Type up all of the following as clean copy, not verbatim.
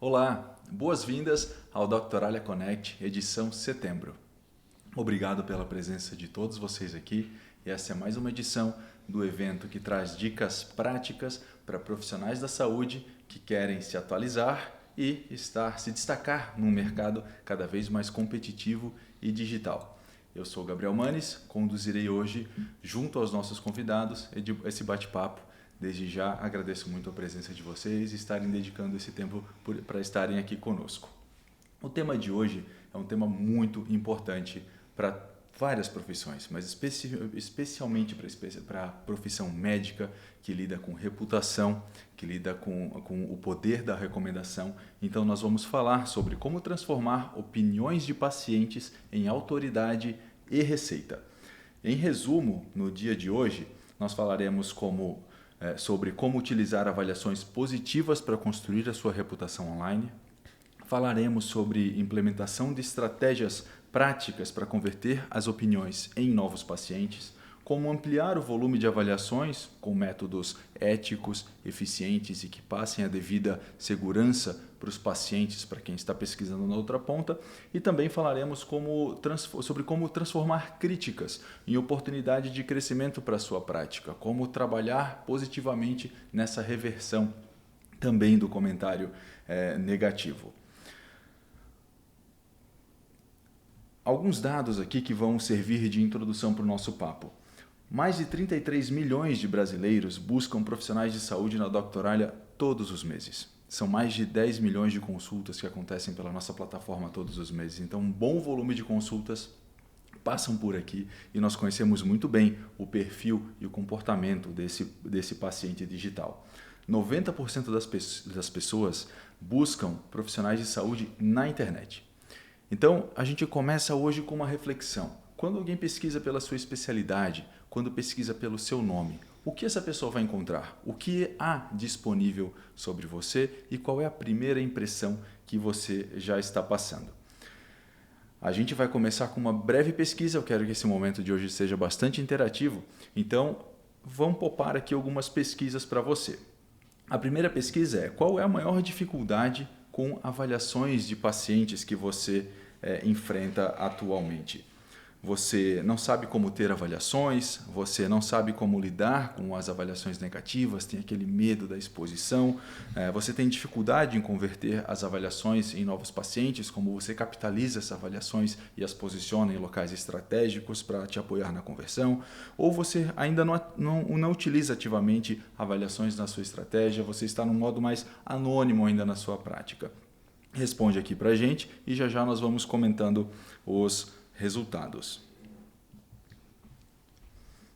Olá, boas-vindas ao Doctoralia Connect, edição setembro. Obrigado pela presença de todos vocês aqui. Essa é mais uma edição do evento que traz dicas práticas para profissionais da saúde que querem se atualizar e se destacar num mercado cada vez mais competitivo e digital. Eu sou Gabriel Manes, conduzirei hoje, junto aos nossos convidados, esse bate-papo. Desde já agradeço muito a presença de vocês e estarem dedicando esse tempo para estarem aqui conosco. O tema de hoje é um tema muito importante para várias profissões, mas especialmente para a profissão médica, que lida com reputação, que lida com o poder da recomendação. Então nós vamos falar sobre como transformar opiniões de pacientes em autoridade e receita. Em resumo, no dia de hoje, nós falaremos sobre como utilizar avaliações positivas para construir a sua reputação online. Falaremos sobre implementação de estratégias práticas para converter as opiniões em novos pacientes, como ampliar o volume de avaliações com métodos éticos, eficientes e que passem a devida segurança para os pacientes, para quem está pesquisando na outra ponta, e também falaremos sobre como transformar críticas em oportunidade de crescimento para a sua prática, como trabalhar positivamente nessa reversão também do comentário negativo. Alguns dados aqui que vão servir de introdução para o nosso papo. Mais de 33 milhões de brasileiros buscam profissionais de saúde na Doctoralia todos os meses. São mais de 10 milhões de consultas que acontecem pela nossa plataforma todos os meses. Então, um bom volume de consultas passam por aqui e nós conhecemos muito bem o perfil e o comportamento desse paciente digital. 90% das pessoas buscam profissionais de saúde na internet. Então, a gente começa hoje com uma reflexão. Quando alguém pesquisa pela sua especialidade, quando pesquisa pelo seu nome, o que essa pessoa vai encontrar? O que há disponível sobre você e qual é a primeira impressão que você já está passando? A gente vai começar com uma breve pesquisa. Eu quero que esse momento de hoje seja bastante interativo. Então, vamos poupar aqui algumas pesquisas para você. A primeira pesquisa é: qual é a maior dificuldade com avaliações de pacientes que você enfrenta atualmente? Você não sabe como ter avaliações, você não sabe como lidar com as avaliações negativas, tem aquele medo da exposição, você tem dificuldade em converter as avaliações em novos pacientes, como você capitaliza essas avaliações e as posiciona em locais estratégicos para te apoiar na conversão, ou você ainda não utiliza ativamente avaliações na sua estratégia, você está num modo mais anônimo ainda na sua prática. Responde aqui para a gente e já nós vamos comentando os resultados.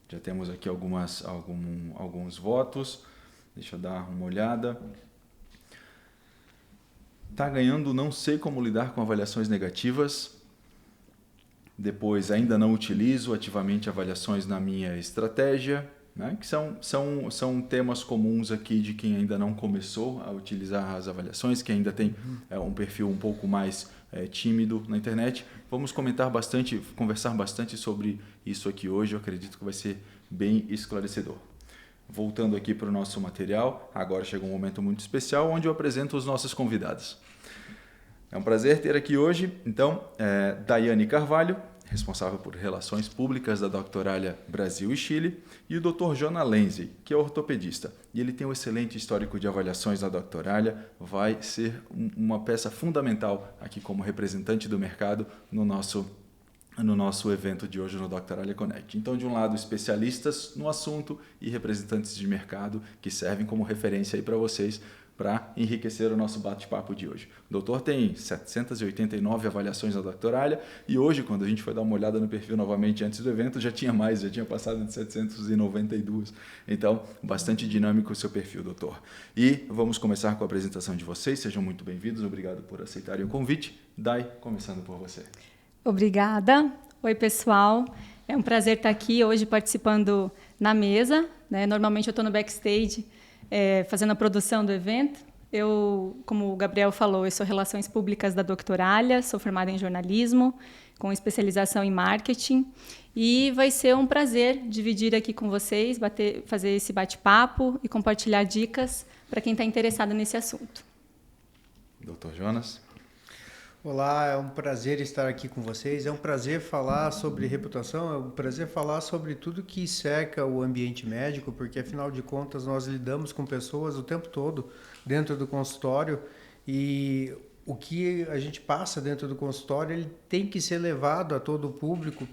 Já temos aqui alguns votos. Deixa eu dar uma olhada. Tá ganhando não sei como lidar com avaliações negativas. Depois, ainda não utilizo ativamente avaliações na minha estratégia, né? Que são temas comuns aqui de quem ainda não começou a utilizar as avaliações, que ainda tem um perfil um pouco mais tímido na internet. Vamos conversar bastante sobre isso aqui hoje. Eu acredito que vai ser bem esclarecedor. Voltando aqui para o nosso material, agora chega um momento muito especial onde eu apresento os nossos convidados. É um prazer ter aqui hoje, então, Daiane Carvalho, responsável por Relações Públicas da Doctoralia Brasil e Chile, e o Dr. Jona Lenzi, que é ortopedista. E ele tem um excelente histórico de avaliações na Doctoralia, vai ser uma peça fundamental aqui como representante do mercado no nosso evento de hoje no Doctoralia Connect. Então, de um lado, especialistas no assunto e representantes de mercado que servem como referência aí para vocês, para enriquecer o nosso bate-papo de hoje. O doutor tem 789 avaliações na Doctoralia e hoje, quando a gente foi dar uma olhada no perfil novamente antes do evento, já tinha passado de 792. Então, bastante dinâmico o seu perfil, doutor. E vamos começar com a apresentação de vocês. Sejam muito bem-vindos. Obrigado por aceitarem o convite. Dai, começando por você. Obrigada. Oi, pessoal. É um prazer estar aqui hoje participando na mesa, né? Normalmente eu estou no backstage, fazendo a produção do evento. Eu, como o Gabriel falou, eu sou Relações Públicas da Doctoralia, sou formada em jornalismo, com especialização em marketing. E vai ser um prazer dividir aqui com vocês, fazer esse bate-papo e compartilhar dicas para quem está interessado nesse assunto. Dr. Dr. Jonas. Olá, é um prazer estar aqui com vocês, é um prazer falar sobre reputação, é um prazer falar sobre tudo que cerca o ambiente médico, porque afinal de contas nós lidamos com pessoas o tempo todo dentro do consultório e o que a gente passa dentro do consultório ele tem que ser levado a todo o público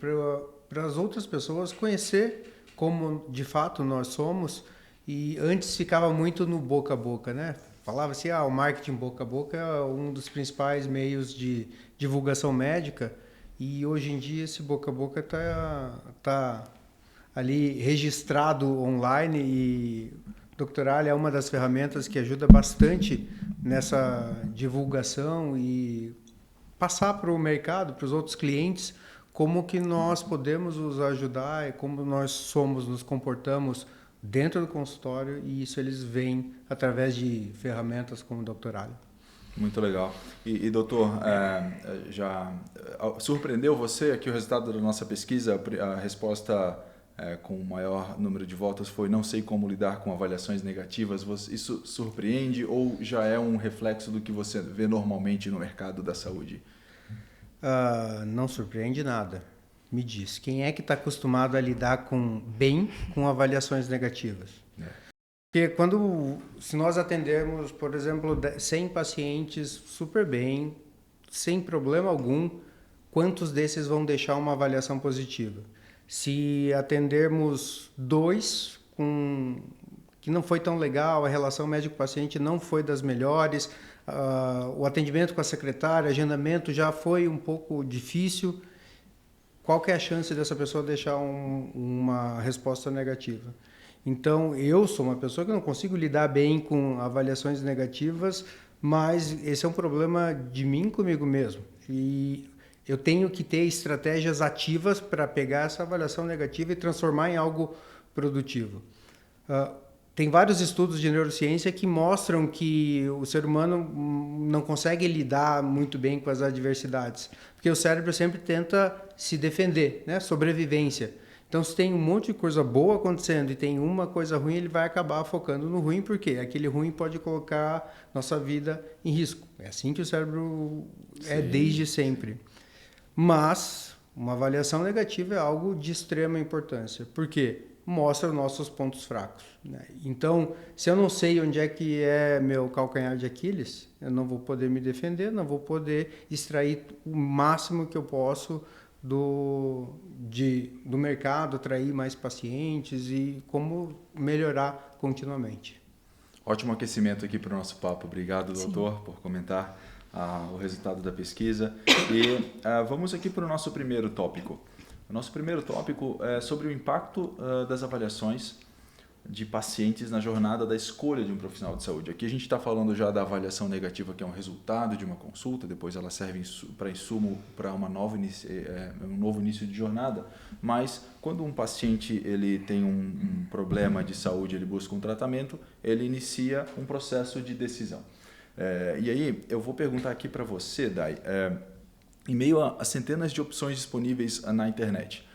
para as outras pessoas conhecer como de fato nós somos. E antes ficava muito no boca a boca, né? Falava-se, o marketing boca a boca é um dos principais meios de divulgação médica e hoje em dia esse boca a boca tá ali registrado online e Doctoralha é uma das ferramentas que ajuda bastante nessa divulgação e passar para o mercado, para os outros clientes, como que nós podemos os ajudar e como nós somos, nos comportamos dentro do consultório e isso eles veem através de ferramentas como o Doctoralha. Muito legal. E doutor, já surpreendeu você aqui o resultado da nossa pesquisa? A resposta com o maior número de votos foi não sei como lidar com avaliações negativas. Isso surpreende ou já é um reflexo do que você vê normalmente no mercado da saúde? Não surpreende nada. Me diz, quem é que está acostumado a lidar bem com avaliações negativas? Porque se nós atendermos, por exemplo, 100 pacientes super bem, sem problema algum, quantos desses vão deixar uma avaliação positiva? Se atendermos 2 que não foi tão legal, a relação médico-paciente não foi das melhores, o atendimento com a secretária, agendamento já foi um pouco difícil, qual que é a chance dessa pessoa deixar uma resposta negativa? Então, eu sou uma pessoa que não consigo lidar bem com avaliações negativas, mas esse é um problema de mim comigo mesmo. E eu tenho que ter estratégias ativas para pegar essa avaliação negativa e transformar em algo produtivo. Tem vários estudos de neurociência que mostram que o ser humano não consegue lidar muito bem com as adversidades, porque o cérebro sempre tenta se defender, né? Sobrevivência. Então, se tem um monte de coisa boa acontecendo e tem uma coisa ruim, ele vai acabar focando no ruim, porque aquele ruim pode colocar nossa vida em risco. É assim que o cérebro é desde sempre. Mas uma avaliação negativa é algo de extrema importância. Por quê? Mostra os nossos pontos fracos, né? Então, se eu não sei onde é que é meu calcanhar de Aquiles, eu não vou poder me defender, não vou poder extrair o máximo que eu posso do mercado, atrair mais pacientes e como melhorar continuamente. Ótimo aquecimento aqui para o nosso papo. Obrigado, doutor, por comentar o resultado da pesquisa. E vamos aqui para o nosso primeiro tópico. O nosso primeiro tópico é sobre o impacto das avaliações de pacientes na jornada da escolha de um profissional de saúde. Aqui a gente está falando já da avaliação negativa, que é um resultado de uma consulta, depois ela serve para insumo para um novo início de jornada, mas quando um paciente ele tem um problema de saúde, ele busca um tratamento, ele inicia um processo de decisão. E aí eu vou perguntar aqui para você, Dai, em meio a centenas de opções disponíveis na internet,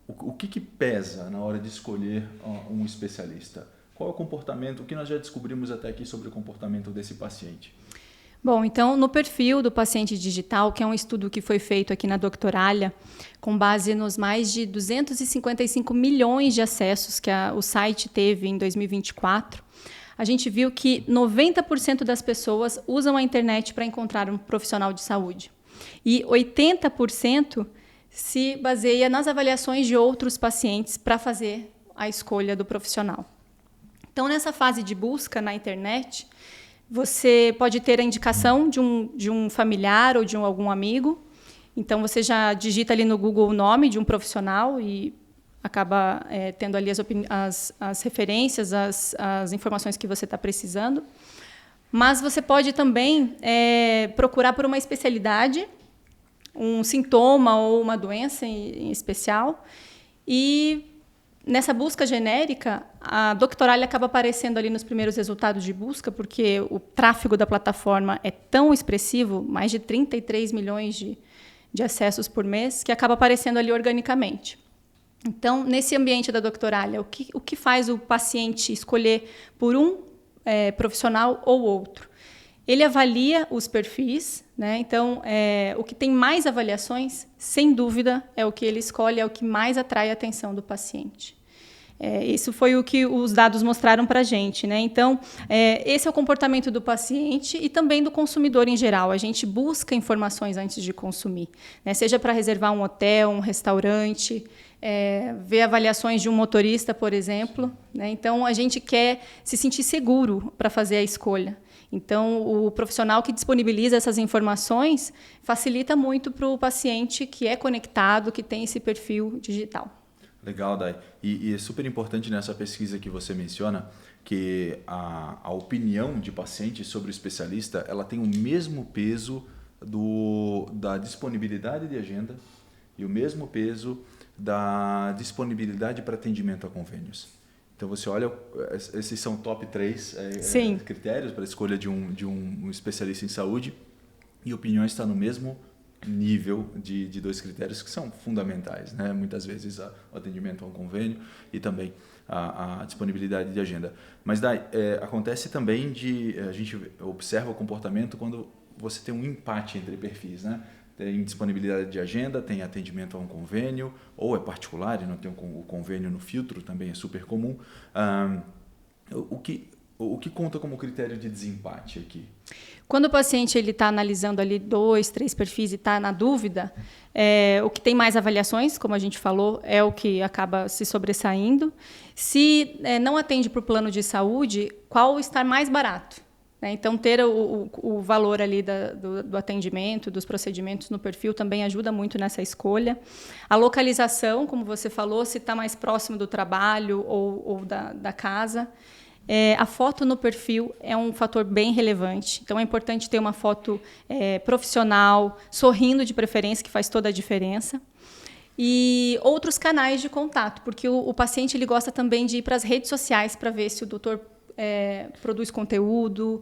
o que pesa na hora de escolher um especialista? Qual é o comportamento, o que nós já descobrimos até aqui sobre o comportamento desse paciente? Bom, então, no perfil do paciente digital, que é um estudo que foi feito aqui na Doctoralha, com base nos mais de 255 milhões de acessos que o site teve em 2024, a gente viu que 90% das pessoas usam a internet para encontrar um profissional de saúde. E 80% se baseia nas avaliações de outros pacientes para fazer a escolha do profissional. Então, nessa fase de busca na internet, você pode ter a indicação de um familiar ou de algum amigo. Então, você já digita ali no Google o nome de um profissional e acaba tendo ali as referências, as informações que você está precisando. Mas você pode também procurar por uma especialidade, um sintoma ou uma doença em especial. E nessa busca genérica, a Doctoralha acaba aparecendo ali nos primeiros resultados de busca, porque o tráfego da plataforma é tão expressivo, mais de 33 milhões de acessos por mês, que acaba aparecendo ali organicamente. Então, nesse ambiente da Doctoralha, o que faz o paciente escolher por um profissional ou outro? Ele avalia os perfis, né? Então, o que tem mais avaliações, sem dúvida, é o que ele escolhe, é o que mais atrai a atenção do paciente. Isso foi o que os dados mostraram para a gente, né? Então, esse é o comportamento do paciente e também do consumidor em geral. A gente busca informações antes de consumir, né? Seja para reservar um hotel, um restaurante, ver avaliações de um motorista, por exemplo, né? Então, a gente quer se sentir seguro para fazer a escolha. Então, o profissional que disponibiliza essas informações facilita muito para o paciente que é conectado, que tem esse perfil digital. Legal, Dai. E é super importante nessa pesquisa que você menciona que a opinião de paciente sobre o especialista ela tem o mesmo peso da disponibilidade de agenda e o mesmo peso da disponibilidade para atendimento a convênios. Então você olha, esses são top 3 critérios para a escolha de um especialista em saúde e opiniões está no mesmo nível de 2 critérios que são fundamentais, né? Muitas vezes o atendimento a um convênio e também a disponibilidade de agenda. Mas daí, acontece também a gente observa o comportamento quando você tem um empate entre perfis, né? Tem disponibilidade de agenda, tem atendimento a um convênio, ou é particular e não tem o convênio no filtro, também é super comum. O que conta como critério de desempate aqui? Quando o paciente está analisando ali 2, 3 perfis e está na dúvida, o que tem mais avaliações, como a gente falou, é o que acaba se sobressaindo. Se não atende para o plano de saúde, qual está mais barato? Então, ter o valor ali do atendimento, dos procedimentos no perfil também ajuda muito nessa escolha. A localização, como você falou, se está mais próximo do trabalho ou da casa. A foto no perfil é um fator bem relevante. Então, é importante ter uma foto profissional, sorrindo de preferência, que faz toda a diferença. E outros canais de contato, porque o paciente ele gosta também de ir para as redes sociais para ver se o doutor produz conteúdo,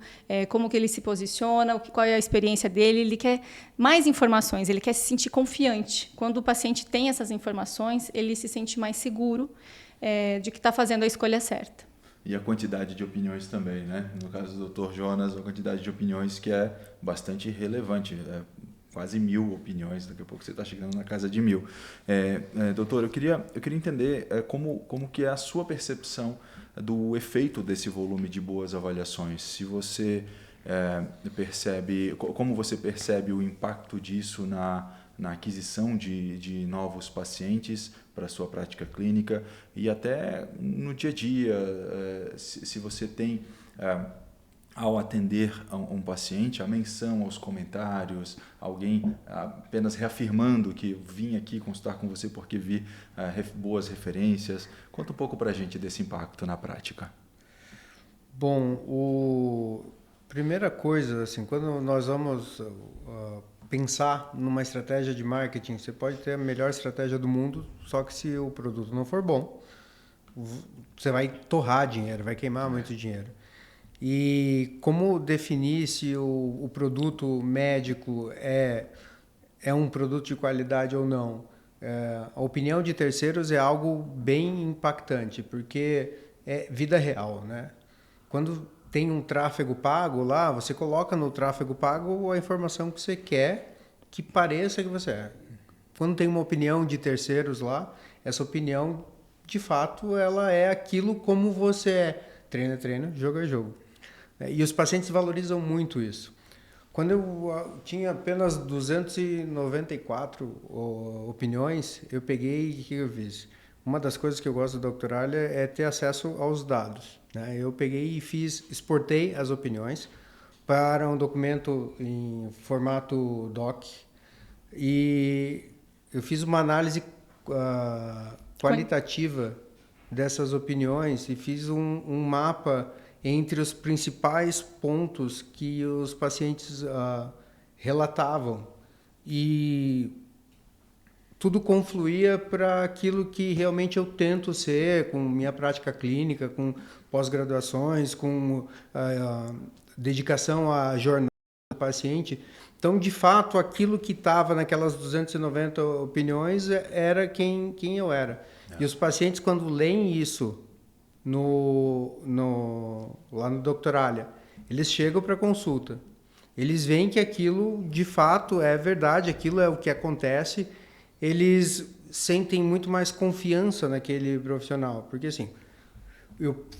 como que ele se posiciona, qual é a experiência dele. Ele quer mais informações, ele quer se sentir confiante. Quando o paciente tem essas informações, ele se sente mais seguro de que está fazendo a escolha certa. E a quantidade de opiniões também, né? No caso do Dr. Jonas, a quantidade de opiniões que é bastante relevante, quase 1000 opiniões, daqui a pouco você está chegando na casa de 1000. Doutor, eu queria entender como que é a sua percepção do efeito desse volume de boas avaliações. Se você como você percebe o impacto disso na aquisição de novos pacientes para a sua prática clínica e até no dia a dia, se você tem, ao atender um paciente, a menção aos comentários, alguém apenas reafirmando que vim aqui consultar com você porque vi boas referências. Conta um pouco para a gente desse impacto na prática. Bom, primeira coisa, assim, quando nós vamos pensar numa estratégia de marketing, você pode ter a melhor estratégia do mundo, só que se o produto não for bom, você vai torrar dinheiro, vai queimar muito dinheiro. E como definir se o produto médico é um produto de qualidade ou não? A opinião de terceiros é algo bem impactante, porque é vida real, né? Quando tem um tráfego pago lá, você coloca no tráfego pago a informação que você quer que pareça que você é. Quando tem uma opinião de terceiros lá, essa opinião, de fato, ela é aquilo como você é. Treino é treino, jogo é jogo. E os pacientes valorizam muito isso. Quando eu tinha apenas 294 opiniões, eu peguei e o que eu fiz? Uma das coisas que eu gosto do Doctoralha é ter acesso aos dados, né? Eu peguei e exportei as opiniões para um documento em formato doc e eu fiz uma análise qualitativa dessas opiniões e fiz um mapa entre os principais pontos que os pacientes relatavam e tudo confluía para aquilo que realmente eu tento ser com minha prática clínica, com pós-graduações, com dedicação à jornada do paciente. Então, de fato, aquilo que estava naquelas 290 opiniões era quem eu era. E os pacientes, quando leem isso lá no Doctoralha, eles chegam para consulta. Eles veem que aquilo, de fato, é verdade, aquilo é o que acontece, eles sentem muito mais confiança naquele profissional. Porque, assim,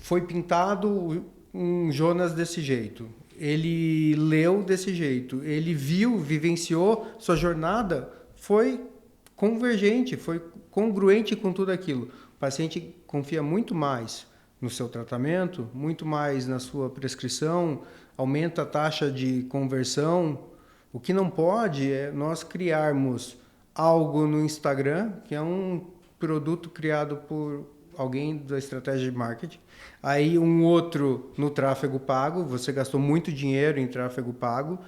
foi pintado um Jonas desse jeito, ele leu desse jeito, ele viu, vivenciou, sua jornada foi convergente, foi congruente com tudo aquilo. O paciente confia muito mais no seu tratamento, muito mais na sua prescrição, aumenta a taxa de conversão. O que não pode é nós criarmos algo no Instagram, que é um produto criado por alguém da estratégia de marketing, aí um outro no tráfego pago, você gastou muito dinheiro em tráfego pago,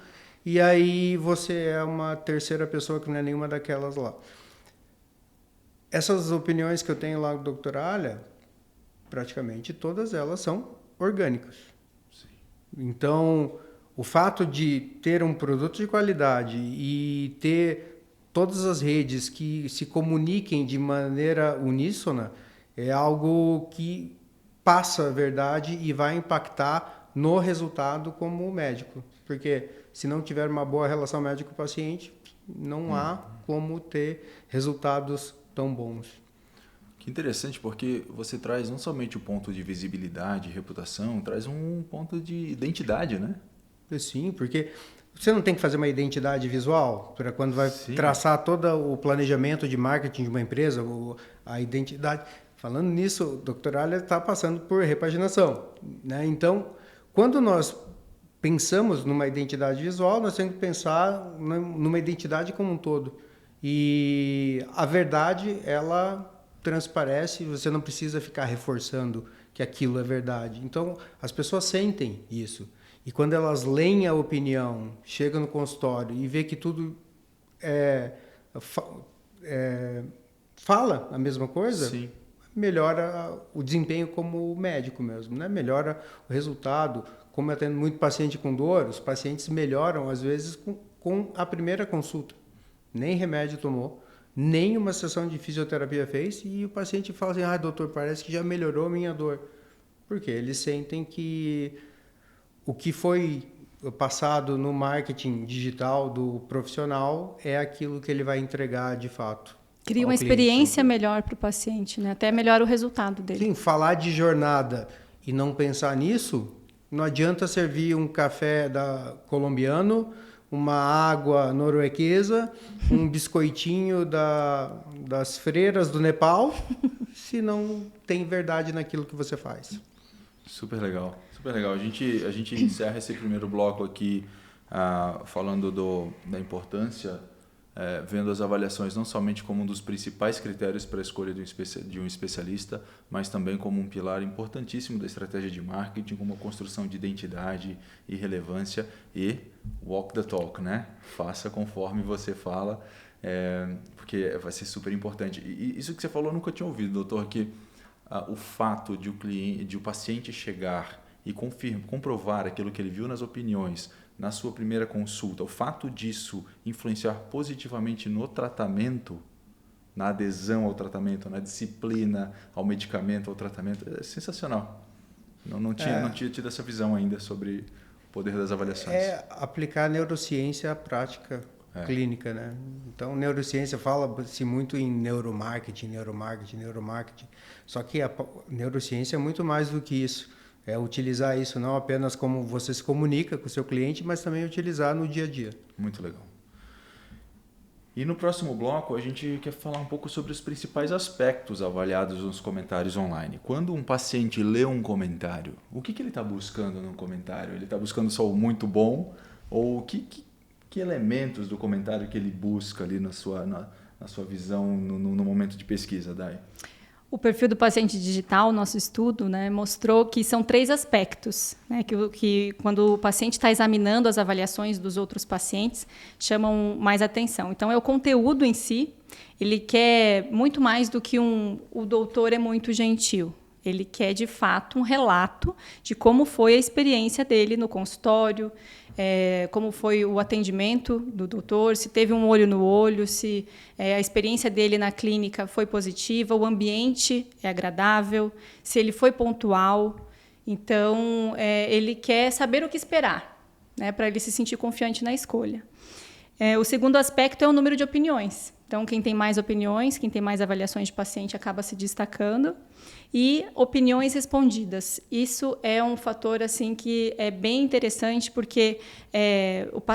e aí você é uma terceira pessoa que não é nenhuma daquelas lá. Essas opiniões que eu tenho lá do Dr. Alia, praticamente todas elas são orgânicas. Sim. Então, o fato de ter um produto de qualidade e ter todas as redes que se comuniquem de maneira uníssona é algo que passa a verdade e vai impactar no resultado como médico. Porque se não tiver uma boa relação médico-paciente, não há como ter resultados tão bons. Que interessante, porque você traz não somente o ponto de visibilidade, reputação, traz um ponto de identidade, né? Sim, porque você não tem que fazer uma identidade visual para quando vai traçar todo o planejamento de marketing de uma empresa, a identidade. Falando nisso, o Dr. Alia está passando por repaginação, né? Então, quando nós pensamos numa identidade visual, nós temos que pensar numa identidade como um todo. E a verdade, ela transparece, você não precisa ficar reforçando que aquilo é verdade. Então, as pessoas sentem isso. E quando elas leem a opinião, chegam no consultório e vê que tudo fala a mesma coisa, sim, melhora o desempenho como médico mesmo, né? Melhora o resultado. Como eu atendo muito paciente com dor, os pacientes melhoram, às vezes, com a primeira consulta. Nem remédio tomou, nem uma sessão de fisioterapia fez, e o paciente fala assim, doutor, parece que já melhorou a minha dor. Por quê? Eles sentem que o que foi passado no marketing digital do profissional é aquilo que ele vai entregar de fato. Cria uma experiência melhor para o paciente, né? Até melhora o resultado dele. Sim, falar de jornada e não pensar nisso, não adianta servir um café colombiano, uma água norueguesa, um biscoitinho das freiras do Nepal, se não tem verdade naquilo que você faz. Super legal, super legal. A gente encerra esse primeiro bloco aqui falando da importância, vendo as avaliações não somente como um dos principais critérios para a escolha de um especialista, mas também como um pilar importantíssimo da estratégia de marketing, como a construção de identidade e relevância e walk the talk, né? Faça conforme você fala, porque vai ser super importante. E isso que você falou eu nunca tinha ouvido, doutor, que o fato de o paciente chegar e comprovar aquilo que ele viu nas opiniões na sua primeira consulta, o fato disso influenciar positivamente no tratamento, na adesão ao tratamento, na disciplina ao medicamento, ao tratamento, é sensacional. Não tinha tido essa visão ainda sobre o poder das avaliações. É aplicar a neurociência à prática clínica, né? Então, neurociência fala-se muito em neuromarketing. Só que a neurociência é muito mais do que isso. É utilizar isso não apenas como você se comunica com o seu cliente, mas também utilizar no dia a dia. Muito legal. E no próximo bloco a gente quer falar um pouco sobre os principais aspectos avaliados nos comentários online. Quando um paciente lê um comentário, o que ele está buscando no comentário? Ele está buscando só o muito bom? Ou que elementos do comentário que ele busca ali na sua visão no momento de pesquisa, Dai? O perfil do paciente digital, nosso estudo, né, mostrou que são 3 aspectos, né, que quando o paciente está examinando as avaliações dos outros pacientes, chamam mais atenção. Então, é o conteúdo em si, ele quer muito mais do que o doutor é muito gentil. Ele quer, de fato, um relato de como foi a experiência dele no consultório, como foi o atendimento do doutor, se teve um olho no olho, se a experiência dele na clínica foi positiva, o ambiente é agradável, se ele foi pontual. Então, ele quer saber o que esperar. né, para ele se sentir confiante na escolha. O segundo aspecto é o número de opiniões. Então, quem tem mais opiniões, quem tem mais avaliações de paciente acaba se destacando. E opiniões respondidas. Isso é um fator assim, que é bem interessante, porque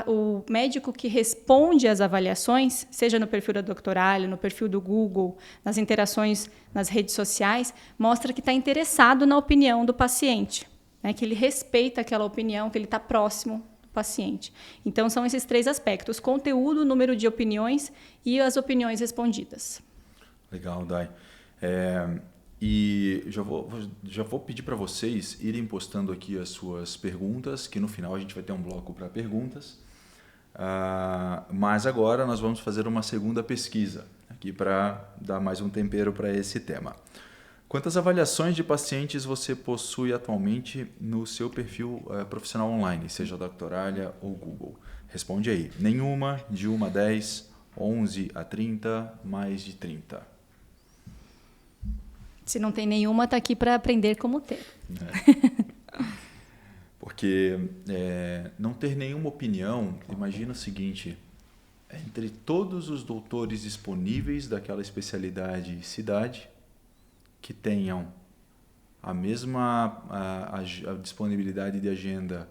o médico que responde às avaliações, seja no perfil da Doctoralha, no perfil do Google, nas interações nas redes sociais, mostra que está interessado na opinião do paciente, né? Que ele respeita aquela opinião, que ele está próximo paciente. Então, são esses 3 aspectos: conteúdo, número de opiniões e as opiniões respondidas. Legal, Dai. E já vou pedir para vocês irem postando aqui as suas perguntas, que no final a gente vai ter um bloco para perguntas. Mas agora nós vamos fazer uma segunda pesquisa, aqui para dar mais um tempero para esse tema. Quantas avaliações de pacientes você possui atualmente no seu perfil profissional online, seja Doctoralha ou Google? Responde aí. Nenhuma, de 1 a 10, 11 a 30, mais de 30. Se não tem nenhuma, está aqui para aprender como ter. Porque não ter nenhuma opinião, imagina o seguinte: entre todos os doutores disponíveis daquela especialidade e cidade, que tenham a mesma a disponibilidade de agenda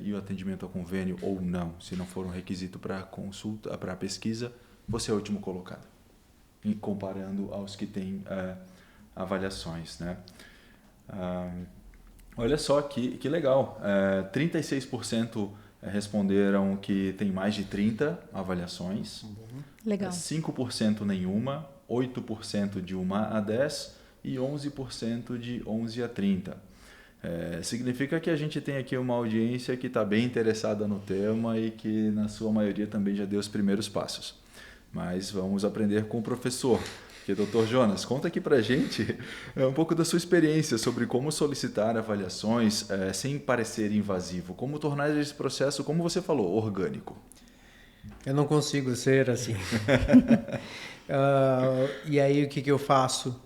e o atendimento a convênio ou não, se não for um requisito para consulta, para pesquisa, você é o último colocado, comparando aos que têm avaliações, né? Olha só que legal, 36% responderam que tem mais de 30 avaliações, Legal. 5% nenhuma, 8% de 1 a 10 e 11% de 11 a 30. Significa que a gente tem aqui uma audiência que está bem interessada no tema e que, na sua maioria, também já deu os primeiros passos. Mas vamos aprender com o professor. Porque, Dr. Jonas, conta aqui para a gente um pouco da sua experiência sobre como solicitar avaliações sem parecer invasivo. Como tornar esse processo, como você falou, orgânico. Eu não consigo ser assim. E aí o que eu faço?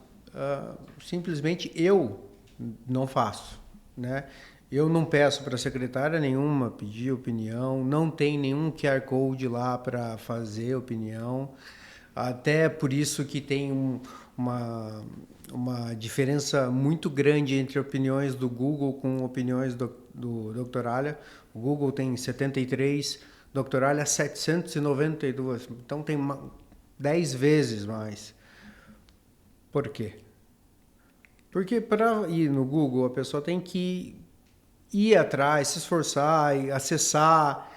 Simplesmente eu não faço, né? Eu não peço para a secretária nenhuma pedir opinião, não tem nenhum QR Code lá para fazer opinião, até por isso que tem uma diferença muito grande entre opiniões do Google com opiniões do Doctoralha. O Google tem 73, Doctoralha 792, então tem 10 vezes mais. Por quê? Porque para ir no Google, a pessoa tem que ir atrás, se esforçar, e acessar.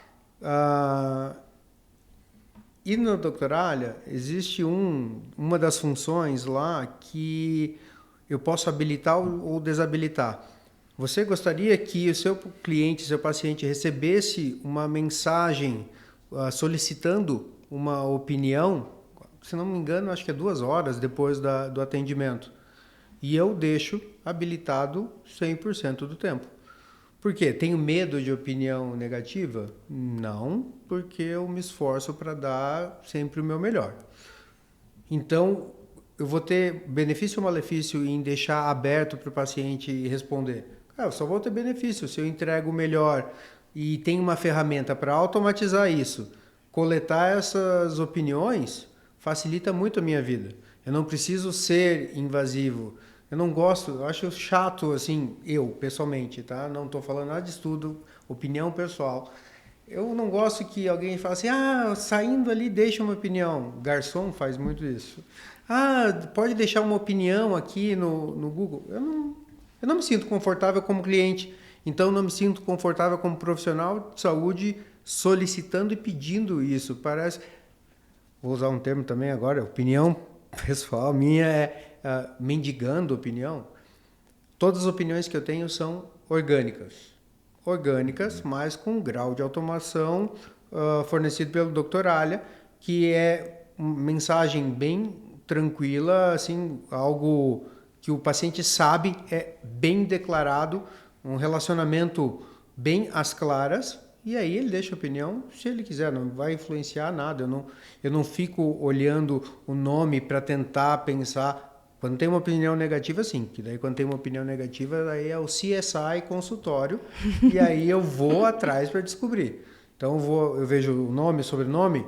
E no Doctoralha, existe uma das funções lá que eu posso habilitar ou desabilitar. Você gostaria que o seu cliente, seu paciente, recebesse uma mensagem solicitando uma opinião, se não me engano, acho que é 2 horas depois do atendimento. E eu deixo habilitado 100% do tempo. Por quê? Tenho medo de opinião negativa? Não, porque eu me esforço para dar sempre o meu melhor. Então, eu vou ter benefício ou malefício em deixar aberto para o paciente responder? Eu só vou ter benefício se eu entrego o melhor e tenho uma ferramenta para automatizar isso. Coletar essas opiniões facilita muito a minha vida. Eu não preciso ser invasivo. Eu não gosto, eu acho chato, assim, eu, pessoalmente, tá? Não estou falando nada de estudo, opinião pessoal. Eu não gosto que alguém fale assim, saindo ali, deixa uma opinião. Garçom faz muito isso. Pode deixar uma opinião aqui no Google. Eu não me sinto confortável como cliente, então não me sinto confortável como profissional de saúde solicitando e pedindo isso. Parece, vou usar um termo também agora, opinião pessoal minha é mendigando opinião. Todas as opiniões que eu tenho são orgânicas, mas com um grau de automação fornecido pelo Doctoralha, que é uma mensagem bem tranquila, assim, algo que o paciente sabe, é bem declarado, um relacionamento bem às claras, e aí ele deixa a opinião se ele quiser, não vai influenciar nada. Eu não fico olhando o nome para tentar pensar Quando tem uma opinião negativa, sim. Que daí quando tem uma opinião negativa, daí é o CSI consultório e aí eu vou atrás para descobrir. Então eu vejo o nome, sobrenome,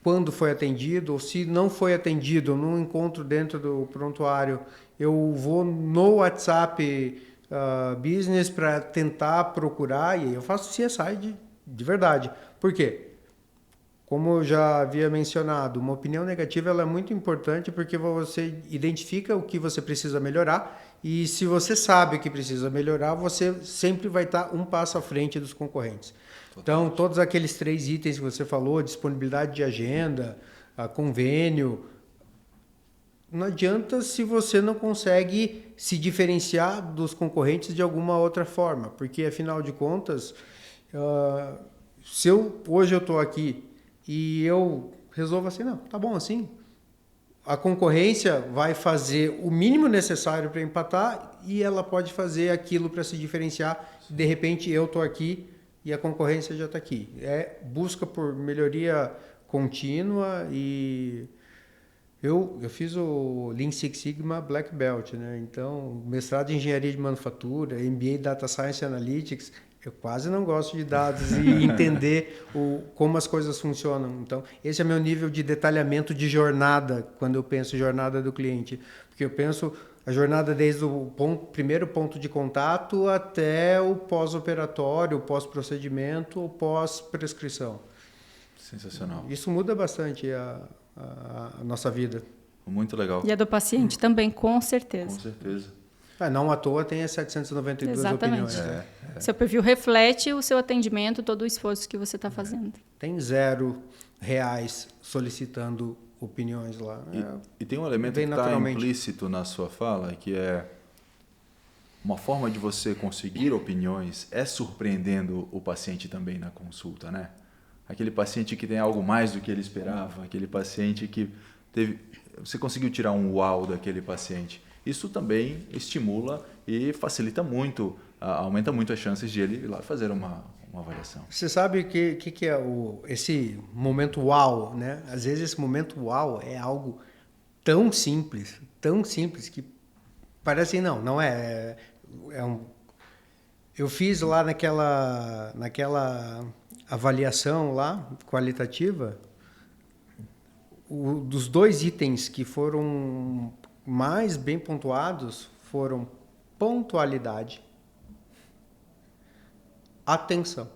quando foi atendido, ou se não foi atendido, eu não encontro dentro do prontuário, eu vou no WhatsApp Business para tentar procurar e aí eu faço CSI de verdade. Por quê? Como eu já havia mencionado, uma opinião negativa ela é muito importante porque você identifica o que você precisa melhorar e se você sabe o que precisa melhorar, você sempre vai estar um passo à frente dos concorrentes. Então, todos aqueles 3 itens que você falou, disponibilidade de agenda, convênio, não adianta se você não consegue se diferenciar dos concorrentes de alguma outra forma, porque, afinal de contas, hoje eu estou aqui e eu resolvo assim, não, tá bom assim. A concorrência vai fazer o mínimo necessário para empatar e ela pode fazer aquilo para se diferenciar. De repente eu estou aqui e a concorrência já está aqui. É busca por melhoria contínua e eu fiz o Lean Six Sigma Black Belt, né? Então, mestrado em engenharia de manufatura, MBA Data Science Analytics. Eu quase não gosto de dados e entender como as coisas funcionam. Então, esse é meu nível de detalhamento de jornada, quando eu penso em jornada do cliente. Porque eu penso a jornada desde o primeiro ponto de contato até o pós-operatório, o pós-procedimento, o pós-prescrição. Sensacional. Isso muda bastante a nossa vida. Muito legal. E a do paciente também, com certeza. Com certeza. Não à toa tem as 792 Exatamente. opiniões. Né? Seu perfil reflete o seu atendimento, todo o esforço que você está fazendo. Tem R$0 solicitando opiniões lá. E tem um elemento que está implícito na sua fala, que é uma forma de você conseguir opiniões é surpreendendo o paciente também na consulta, né? Aquele paciente que tem algo mais do que ele esperava, aquele paciente que você conseguiu tirar um uau daquele paciente. Isso também estimula e facilita muito, aumenta muito as chances de ele ir lá fazer uma avaliação. Você sabe o que é esse momento uau, né? Às vezes esse momento uau é algo tão simples que parece não é eu fiz lá naquela avaliação lá qualitativa, dos 2 itens que foram mais bem pontuados foram pontualidade, atenção.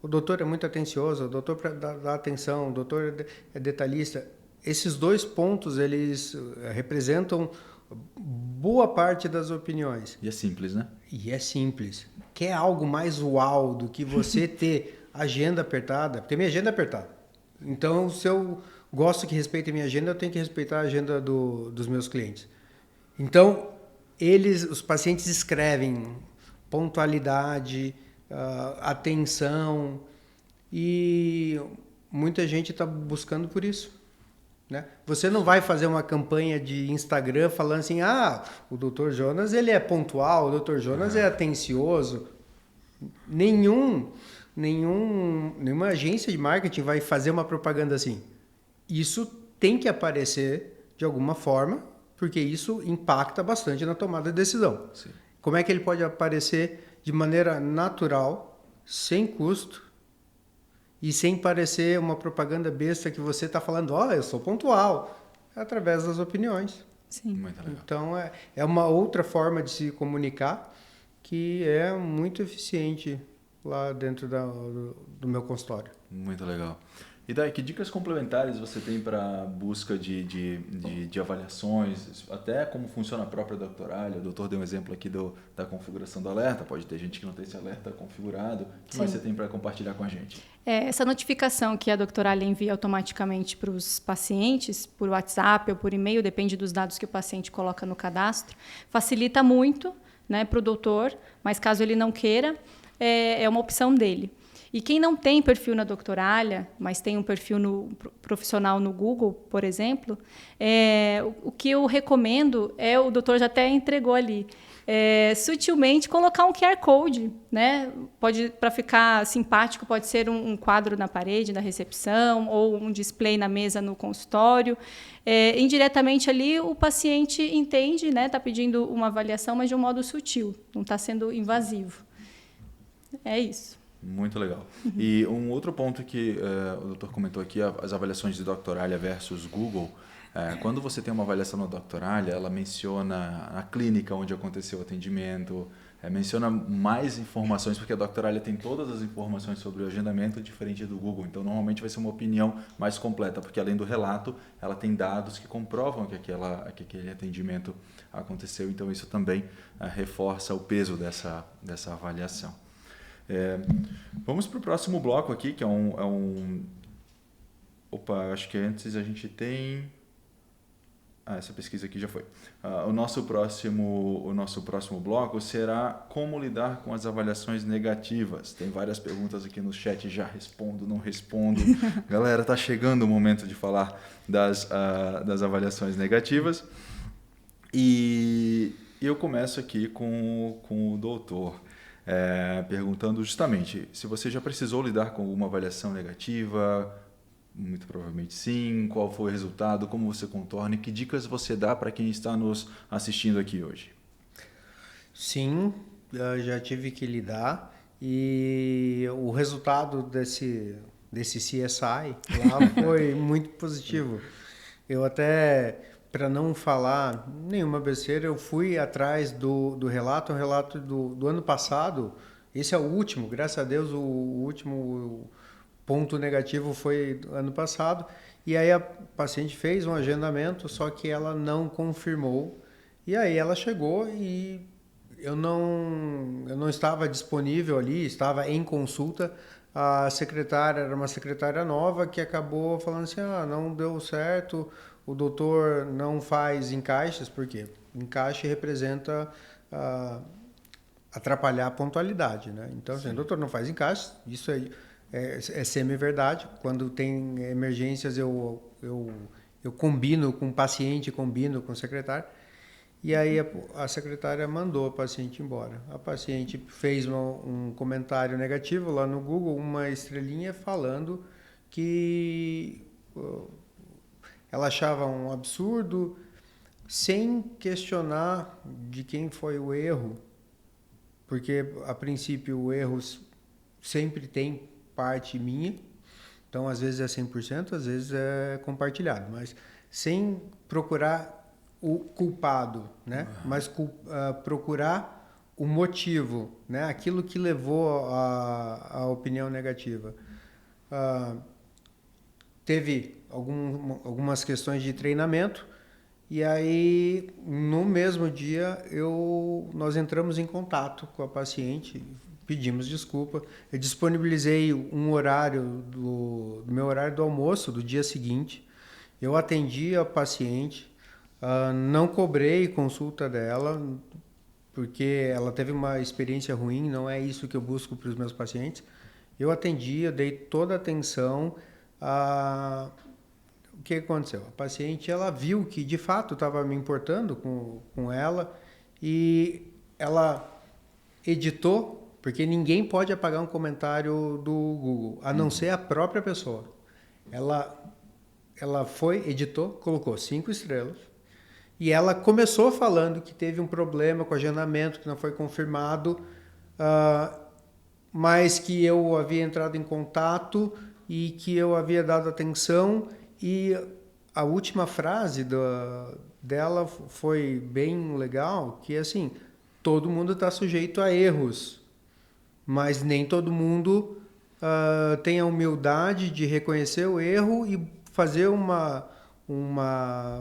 O doutor é muito atencioso, o doutor dá atenção, o doutor é detalhista. Esses 2 pontos, eles representam boa parte das opiniões. E é simples, né? E é simples. Quer algo mais uau do que você ter agenda apertada? Porque minha agenda é apertada. Então, se eu gosto que respeitem minha agenda, eu tenho que respeitar a agenda dos meus clientes. Então, os pacientes escrevem pontualidade, atenção, e muita gente está buscando por isso. Né? Você não vai fazer uma campanha de Instagram falando assim, o Dr. Jonas ele é pontual, o Dr. Jonas é atencioso. Nenhuma agência de marketing vai fazer uma propaganda assim. Isso tem que aparecer de alguma forma, porque isso impacta bastante na tomada de decisão. Sim. Como é que ele pode aparecer de maneira natural, sem custo e sem parecer uma propaganda besta que você está falando, eu sou pontual, através das opiniões. Sim. Muito legal. Então, é uma outra forma de se comunicar que é muito eficiente lá dentro do meu consultório. Muito legal. E daí, que dicas complementares você tem para busca de avaliações, até como funciona a própria Doctoralha? O doutor deu um exemplo aqui da configuração do alerta, pode ter gente que não tem esse alerta configurado. O que mais você tem para compartilhar com a gente? Essa notificação que a Doctoralha envia automaticamente para os pacientes, por WhatsApp ou por e-mail, depende dos dados que o paciente coloca no cadastro, facilita muito, né, para o doutor, mas caso ele não queira, é uma opção dele. E quem não tem perfil na Doctoralha, mas tem um perfil profissional no Google, por exemplo, o que eu recomendo o doutor já até entregou ali, sutilmente colocar um QR Code, né? Pode, para ficar simpático, pode ser um quadro na parede da recepção ou um display na mesa no consultório. Indiretamente ali, o paciente entende, né? Está pedindo uma avaliação, mas de um modo sutil, não está sendo invasivo. É isso. Muito legal. E um outro ponto que o doutor comentou aqui, as avaliações de Doctoralia versus Google. Quando você tem uma avaliação na Doctoralia, ela menciona a clínica onde aconteceu o atendimento, menciona mais informações, porque a Doctoralia tem todas as informações sobre o agendamento, diferente do Google. Então, normalmente vai ser uma opinião mais completa, porque além do relato, ela tem dados que comprovam que aquele atendimento aconteceu. Então, isso também reforça o peso dessa avaliação. Vamos para o próximo bloco aqui, que é um... Opa, acho que antes a gente tem... essa pesquisa aqui já foi. O nosso próximo bloco será como lidar com as avaliações negativas. Tem várias perguntas aqui no chat, já respondo, não respondo. Galera, tá chegando o momento de falar das avaliações negativas. E eu começo aqui com o doutor, perguntando justamente se você já precisou lidar com alguma avaliação negativa. Muito provavelmente sim. Qual foi o resultado? Como você contorna? E que dicas você dá para quem está nos assistindo aqui hoje? Sim, eu já tive que lidar. E o resultado desse CSI lá foi muito positivo. Eu até, para não falar nenhuma besteira, eu fui atrás do relato, um relato do ano passado. Esse é o último, graças a Deus, o último ponto negativo foi do ano passado, e aí a paciente fez um agendamento, só que ela não confirmou, e aí ela chegou e eu não estava disponível ali, estava em consulta. A secretária era uma secretária nova que acabou falando assim, não deu certo, o doutor não faz encaixes, porque encaixe representa atrapalhar a pontualidade, né? Então, assim, o doutor não faz encaixes, isso aí é semi-verdade. Quando tem emergências, eu combino com o paciente, combino com o secretário. E aí a secretária mandou a paciente embora. A paciente fez um comentário negativo lá no Google, uma estrelinha, falando que ela achava um absurdo, sem questionar de quem foi o erro, porque, a princípio, o erro sempre tem parte minha, então às vezes é 100%, às vezes é compartilhado, mas sem procurar o culpado, né? Mas procurar o motivo, né? Aquilo que levou a opinião negativa. Teve algumas questões de treinamento, e aí no mesmo dia nós entramos em contato com a paciente, pedimos desculpa. Eu disponibilizei um horário do meu horário do almoço do dia seguinte. Eu atendi a paciente, não cobrei consulta dela, porque ela teve uma experiência ruim, não é isso que eu busco para os meus pacientes. Eu atendi, eu dei toda a atenção. O que aconteceu? A paciente, ela viu que de fato estava me importando com ela, e ela editou, porque ninguém pode apagar um comentário do Google, a não ser a própria pessoa. Ela editou, colocou 5 estrelas, e ela começou falando que teve um problema com o agendamento, que não foi confirmado, mas que eu havia entrado em contato e que eu havia dado atenção. E a última frase dela foi bem legal, que assim, todo mundo está sujeito a erros, mas nem todo mundo tem a humildade de reconhecer o erro e fazer uma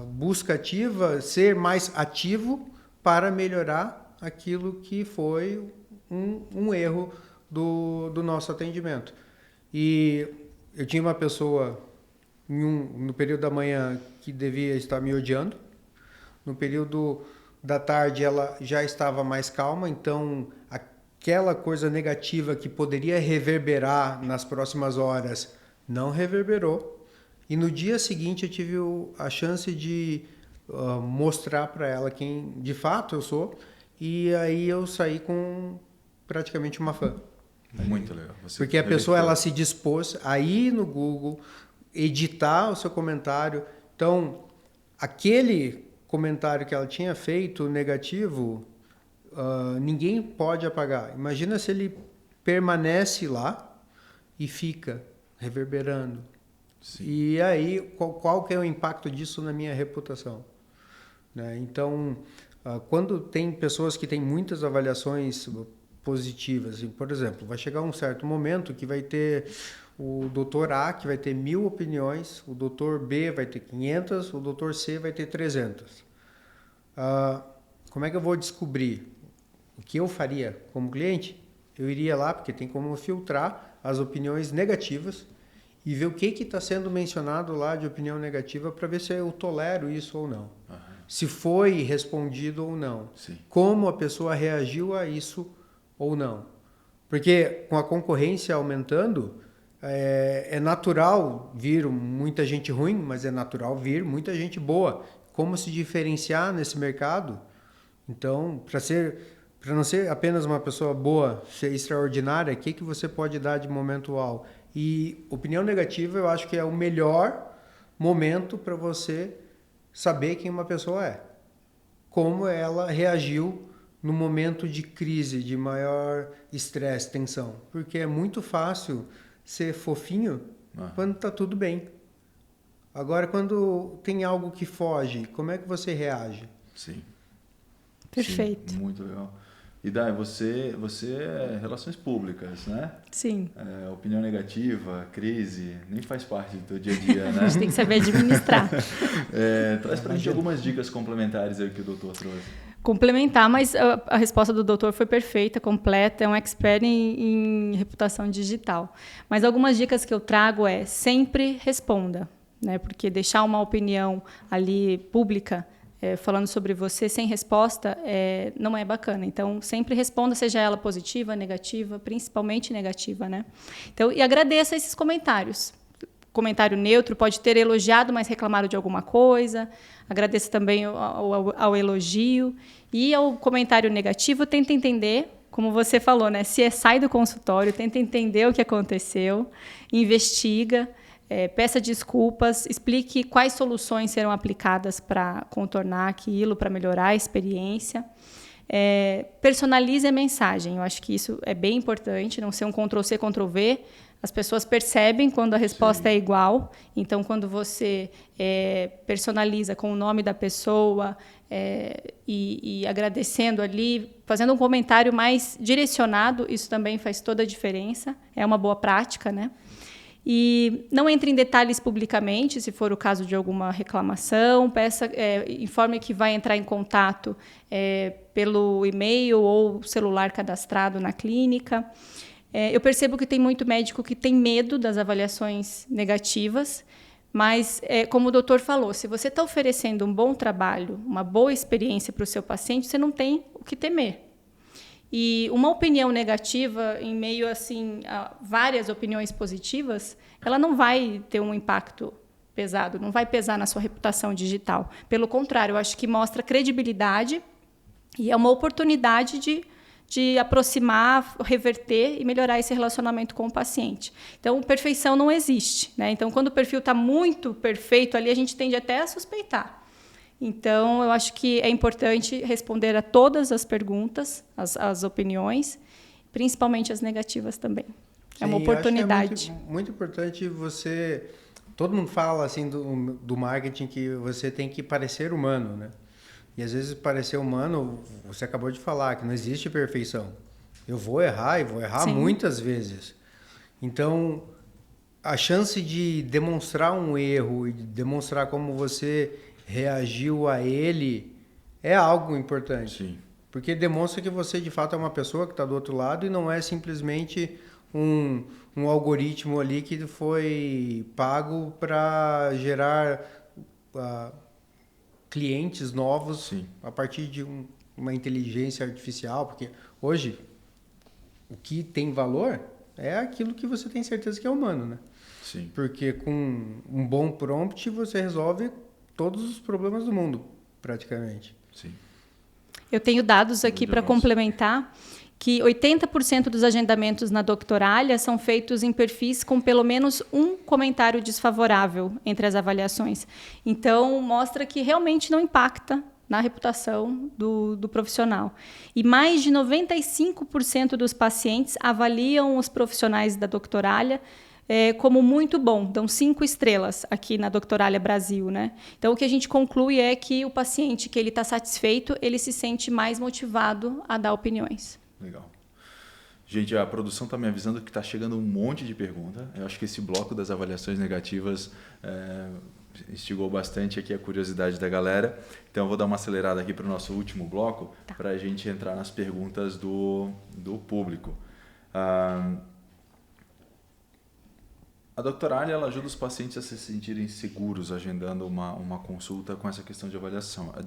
busca ativa, ser mais ativo para melhorar aquilo que foi um erro do nosso atendimento. E eu tinha uma pessoa no período da manhã que devia estar me odiando, no período da tarde ela já estava mais calma, então aquela coisa negativa que poderia reverberar nas próximas horas não reverberou. E no dia seguinte eu tive a chance de mostrar para ela quem de fato eu sou, e aí eu saí com praticamente uma fã. Muito legal. Porque a pessoa ela se dispôs a ir no Google, editar o seu comentário. Então, aquele comentário que ela tinha feito negativo, ninguém pode apagar. Imagina se ele permanece lá e fica reverberando. Sim. E aí, qual que é o impacto disso na minha reputação? Né? Então, quando tem pessoas que têm muitas avaliações positivas, por exemplo, vai chegar um certo momento que vai ter o doutor A, que vai ter 1000 opiniões, o doutor B vai ter 500, o doutor C vai ter 300. Como é que eu vou descobrir o que eu faria como cliente? Eu iria lá, porque tem como filtrar as opiniões negativas e ver o que está sendo mencionado lá de opinião negativa para ver se eu tolero isso ou não. Uhum. Se foi respondido ou não. Sim. Como a pessoa reagiu a isso ou não. Porque com a concorrência aumentando, é natural vir muita gente ruim, mas é natural vir muita gente boa. Como se diferenciar nesse mercado? Então, para não ser apenas uma pessoa boa, ser extraordinária, o que você pode dar de momentual? E opinião negativa eu acho que é o melhor momento para você saber quem uma pessoa é. Como ela reagiu no momento de crise, de maior estresse, tensão. Porque é muito fácil ser fofinho quando está tudo bem. Agora, quando tem algo que foge, como é que você reage? Sim. Perfeito. Sim, muito legal. E Dai, você é relações públicas, né? Sim. Opinião negativa, crise, nem faz parte do teu dia a dia, né? A gente tem que saber administrar. Traz pra gente algumas dicas complementares aí que o doutor trouxe. Complementar, mas a resposta do doutor foi perfeita, completa, é um expert em reputação digital. Mas algumas dicas que eu trago sempre responda, né? Porque deixar uma opinião ali pública falando sobre você sem resposta não é bacana. Então, sempre responda, seja ela positiva, negativa, principalmente negativa, né? Então, e agradeça esses comentários. Comentário neutro pode ter elogiado, mas reclamaram de alguma coisa. Agradeça também ao elogio. E ao comentário negativo, tenta entender, como você falou, né? Se sai do consultório, tenta entender o que aconteceu, investiga, peça desculpas, explique quais soluções serão aplicadas para contornar aquilo, para melhorar a experiência. Personalize a mensagem. Eu acho que isso é bem importante, não ser um Ctrl+C, Ctrl+V. As pessoas percebem quando a resposta é igual. Então, quando você personaliza com o nome da pessoa e agradecendo ali, fazendo um comentário mais direcionado, isso também faz toda a diferença. É uma boa prática, né? E não entre em detalhes publicamente, se for o caso de alguma reclamação. Informe que vai entrar em contato pelo e-mail ou celular cadastrado na clínica. Eu percebo que tem muito médico que tem medo das avaliações negativas, mas, como o doutor falou, se você está oferecendo um bom trabalho, uma boa experiência para o seu paciente, você não tem o que temer. E uma opinião negativa, em meio assim, a várias opiniões positivas, ela não vai ter um impacto pesado, não vai pesar na sua reputação digital. Pelo contrário, eu acho que mostra credibilidade e é uma oportunidade de aproximar, reverter e melhorar esse relacionamento com o paciente. Então, perfeição não existe, né? Então, quando o perfil está muito perfeito ali, a gente tende até a suspeitar. Então, eu acho que é importante responder a todas as perguntas, as opiniões, principalmente as negativas também. Sim, é uma oportunidade. Muito importante você... Todo mundo fala assim do marketing que você tem que parecer humano, né? E às vezes parecer humano, você acabou de falar que não existe perfeição. Eu vou errar e vou errar Sim. muitas vezes. Então, a chance de demonstrar um erro e de demonstrar como você reagiu a ele é algo importante. Sim. Porque demonstra que você, de fato, é uma pessoa que está do outro lado e não é simplesmente um algoritmo ali que foi pago para gerar clientes novos Sim. a partir de uma inteligência artificial. Porque hoje, o que tem valor é aquilo que você tem certeza que é humano, né? Sim. Porque com um bom prompt você resolve todos os problemas do mundo, praticamente. Sim. Eu tenho dados aqui para complementar que 80% dos agendamentos na Doctoralha são feitos em perfis com pelo menos um comentário desfavorável entre as avaliações. Então, mostra que realmente não impacta na reputação do profissional. E mais de 95% dos pacientes avaliam os profissionais da Doctoralha como muito bom, dão 5 estrelas aqui na Doctoralha Brasil, né? Então, o que a gente conclui é que o paciente que ele está satisfeito, ele se sente mais motivado a dar opiniões. Legal. Gente, a produção está me avisando que está chegando um monte de pergunta. Eu acho que esse bloco das avaliações negativas instigou bastante aqui a curiosidade da galera. Então, eu vou dar uma acelerada aqui para o nosso último bloco, para a gente entrar nas perguntas do público. A Doctoralha ela ajuda os pacientes a se sentirem seguros agendando uma consulta com essa questão de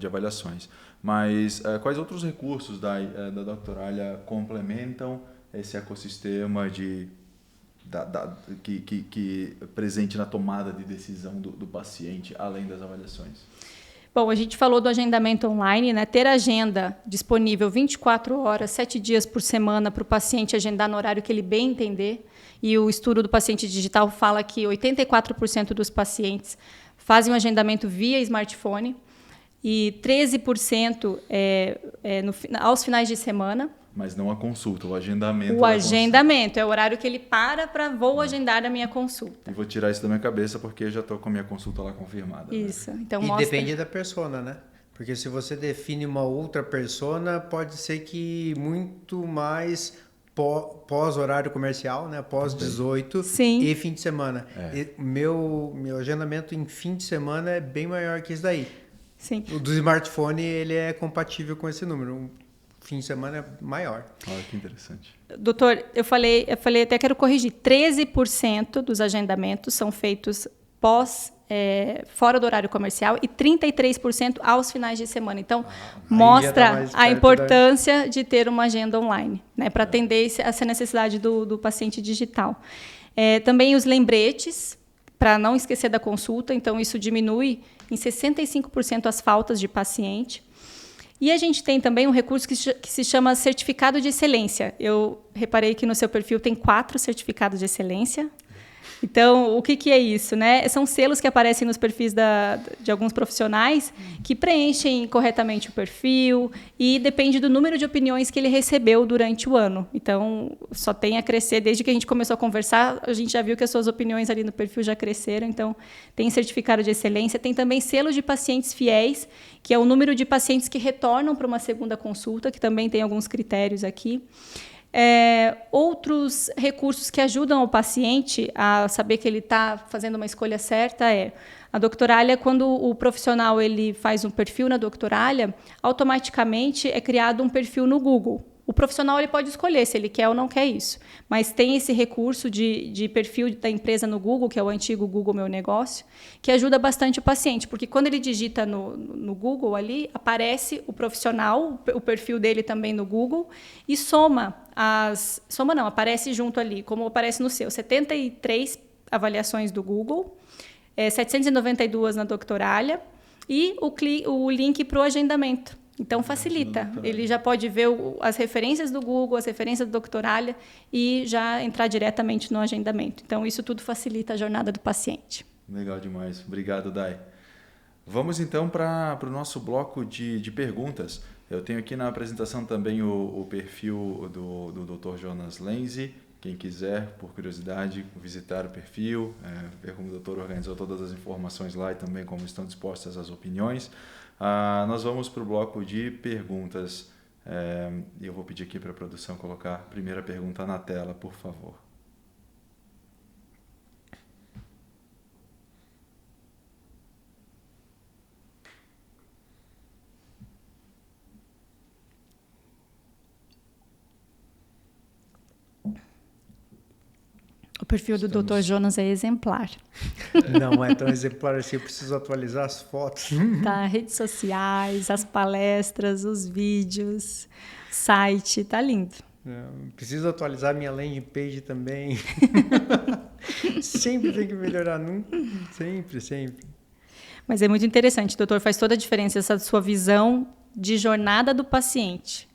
avaliações. Mas quais outros recursos da Doctoralha complementam esse ecossistema que presente na tomada de decisão do paciente, além das avaliações? Bom, a gente falou do agendamento online, né? Ter agenda disponível 24 horas, 7 dias por semana para o paciente agendar no horário que ele bem entender. E o estudo do paciente digital fala que 84% dos pacientes fazem um agendamento via smartphone e 13% aos finais de semana. Mas não a consulta, o agendamento. O agendamento é o horário que ele vou agendar a minha consulta. E vou tirar isso da minha cabeça porque eu já estou com a minha consulta lá confirmada. Isso. Né? Então, depende da persona, né? Porque se você define uma outra persona, pode ser que muito mais pós-horário comercial, né? Pós-18 e fim de semana. Meu agendamento em fim de semana é bem maior que isso daí. Sim. O do smartphone ele é compatível com esse número. Fim de semana é maior. Olha que interessante. Doutor, eu falei, até quero corrigir, 13% dos agendamentos são feitos fora do horário comercial e 33% aos finais de semana. Então, mostra a importância de ter uma agenda online, né, para atender essa necessidade do paciente digital. Também os lembretes, para não esquecer da consulta, então isso diminui em 65% as faltas de paciente. E a gente tem também um recurso que se chama certificado de excelência. Eu reparei que no seu perfil tem 4 certificados de excelência. Então, o que é isso, né? São selos que aparecem nos perfis de alguns profissionais que preenchem corretamente o perfil e depende do número de opiniões que ele recebeu durante o ano. Então, só tem a crescer. Desde que a gente começou a conversar, a gente já viu que as suas opiniões ali no perfil já cresceram. Então, tem certificado de excelência. Tem também selo de pacientes fiéis, que é o número de pacientes que retornam para uma segunda consulta, que também tem alguns critérios aqui. Outros recursos que ajudam o paciente a saber que ele está fazendo uma escolha certa a Doctoralha, quando o profissional ele faz um perfil na Doctoralha, automaticamente é criado um perfil no Google. O profissional ele pode escolher se ele quer ou não quer isso, mas tem esse recurso de perfil da empresa no Google, que é o antigo Google Meu Negócio, que ajuda bastante o paciente, porque quando ele digita no Google ali, aparece o profissional, o perfil dele também no Google, e aparece junto ali, como aparece no seu, 73 avaliações do Google, 792 na Doctoralha, e o link para o agendamento. Então, facilita. Ele já pode ver as referências do Google, as referências da Doctoralha e já entrar diretamente no agendamento. Então, isso tudo facilita a jornada do paciente. Legal demais. Obrigado, Dai. Vamos, então, para o nosso bloco de perguntas. Eu tenho aqui na apresentação também o perfil do Dr. Jonas Lenzi. Quem quiser, por curiosidade, visitar o perfil, ver como o doutor organizou todas as informações lá e também como estão dispostas as opiniões. Nós vamos para o bloco de perguntas. Eu vou pedir aqui para a produção colocar a primeira pergunta na tela, por favor. O perfil do Dr. Jonas é exemplar. Não é tão exemplar assim, eu preciso atualizar as fotos. Tá, redes sociais, as palestras, os vídeos, site, tá lindo. Preciso atualizar minha landing page também. Sempre tem que melhorar, nunca. Sempre. Mas é muito interessante, doutor, faz toda a diferença essa sua visão de jornada do paciente.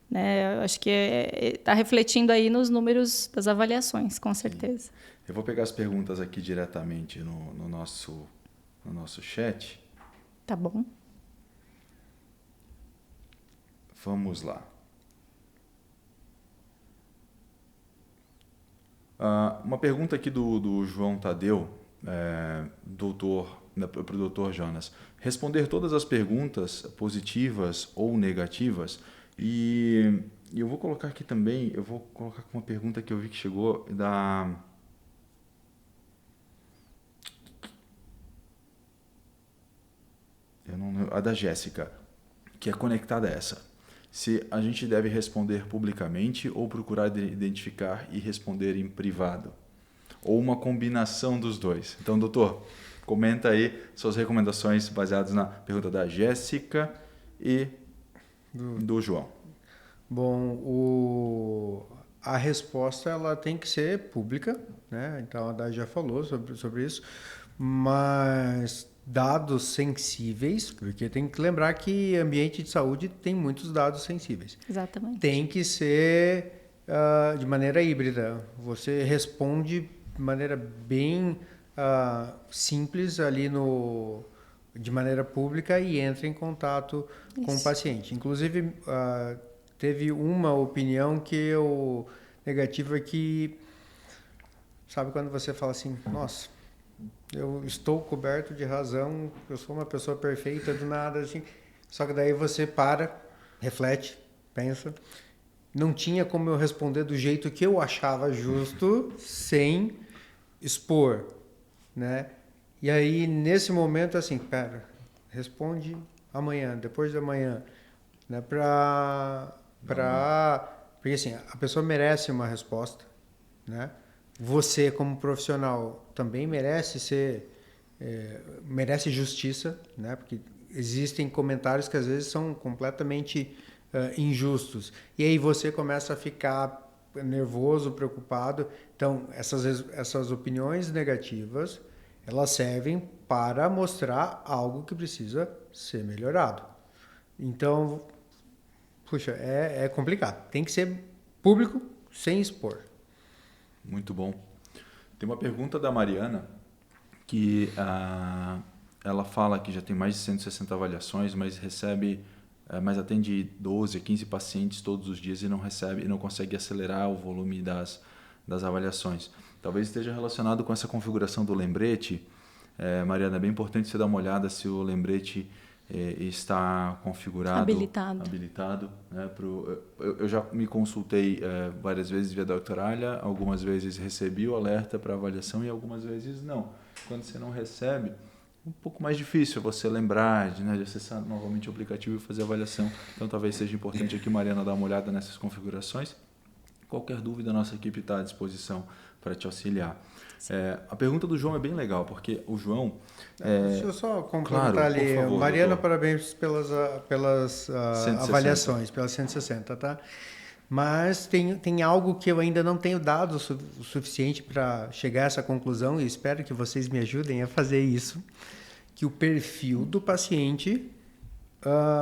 Né? Eu acho que está refletindo aí nos números das avaliações, com certeza. Eu vou pegar as perguntas aqui diretamente no nosso chat. Tá bom. Vamos lá. Uma pergunta aqui do João Tadeu, para o doutor Jonas. Responder todas as perguntas positivas ou negativas. E eu vou colocar aqui também, eu vou colocar uma pergunta que eu vi que chegou a da Jéssica, que é conectada a essa. Se a gente deve responder publicamente ou procurar identificar e responder em privado. Ou uma combinação dos dois. Então, doutor, comenta aí suas recomendações baseadas na pergunta da Jéssica e do João. Bom, a resposta ela tem que ser pública, né? Então a Dai já falou sobre isso, mas dados sensíveis, porque tem que lembrar que ambiente de saúde tem muitos dados sensíveis. Exatamente. Tem que ser de maneira híbrida. Você responde de maneira bem simples ali de maneira pública e entra em contato com o paciente. Inclusive, teve uma opinião negativa que, sabe quando você fala assim, nossa, eu estou coberto de razão, eu sou uma pessoa perfeita do nada, assim. Só que daí você para, reflete, pensa. Não tinha como eu responder do jeito que eu achava justo, sem expor, né? E aí, nesse momento, assim, pera, responde amanhã, depois de amanhã, né? Porque, assim, a pessoa merece uma resposta, né? Você, como profissional, também merece merece justiça, né? Porque existem comentários que, às vezes, são completamente injustos. E aí você começa a ficar nervoso, preocupado. Então, essas opiniões negativas, elas servem para mostrar algo que precisa ser melhorado. Então, puxa, é complicado. Tem que ser público, sem expor. Muito bom. Tem uma pergunta da Mariana, que ela fala que já tem mais de 160 avaliações, mas mas atende 12 a 15 pacientes todos os dias e não consegue acelerar o volume das avaliações. Talvez esteja relacionado com essa configuração do lembrete. Mariana, é bem importante você dar uma olhada se o lembrete está configurado, habilitado, né, eu já me consultei várias vezes via Doctoralha, algumas vezes recebi o alerta para avaliação e algumas vezes não. Quando você não recebe, um pouco mais difícil você lembrar de acessar novamente o aplicativo e fazer a avaliação. Então talvez seja importante aqui, Mariana, dar uma olhada nessas configurações. Qualquer dúvida, a nossa equipe está à disposição para te auxiliar. A pergunta do João é bem legal, porque o João... Deixa eu só complementar, claro, ali. por favor, Mariana, doutor. Parabéns pelas avaliações, pelas 160, tá? Mas tem algo que eu ainda não tenho dado o suficiente para chegar a essa conclusão, e espero que vocês me ajudem a fazer isso, que o perfil do paciente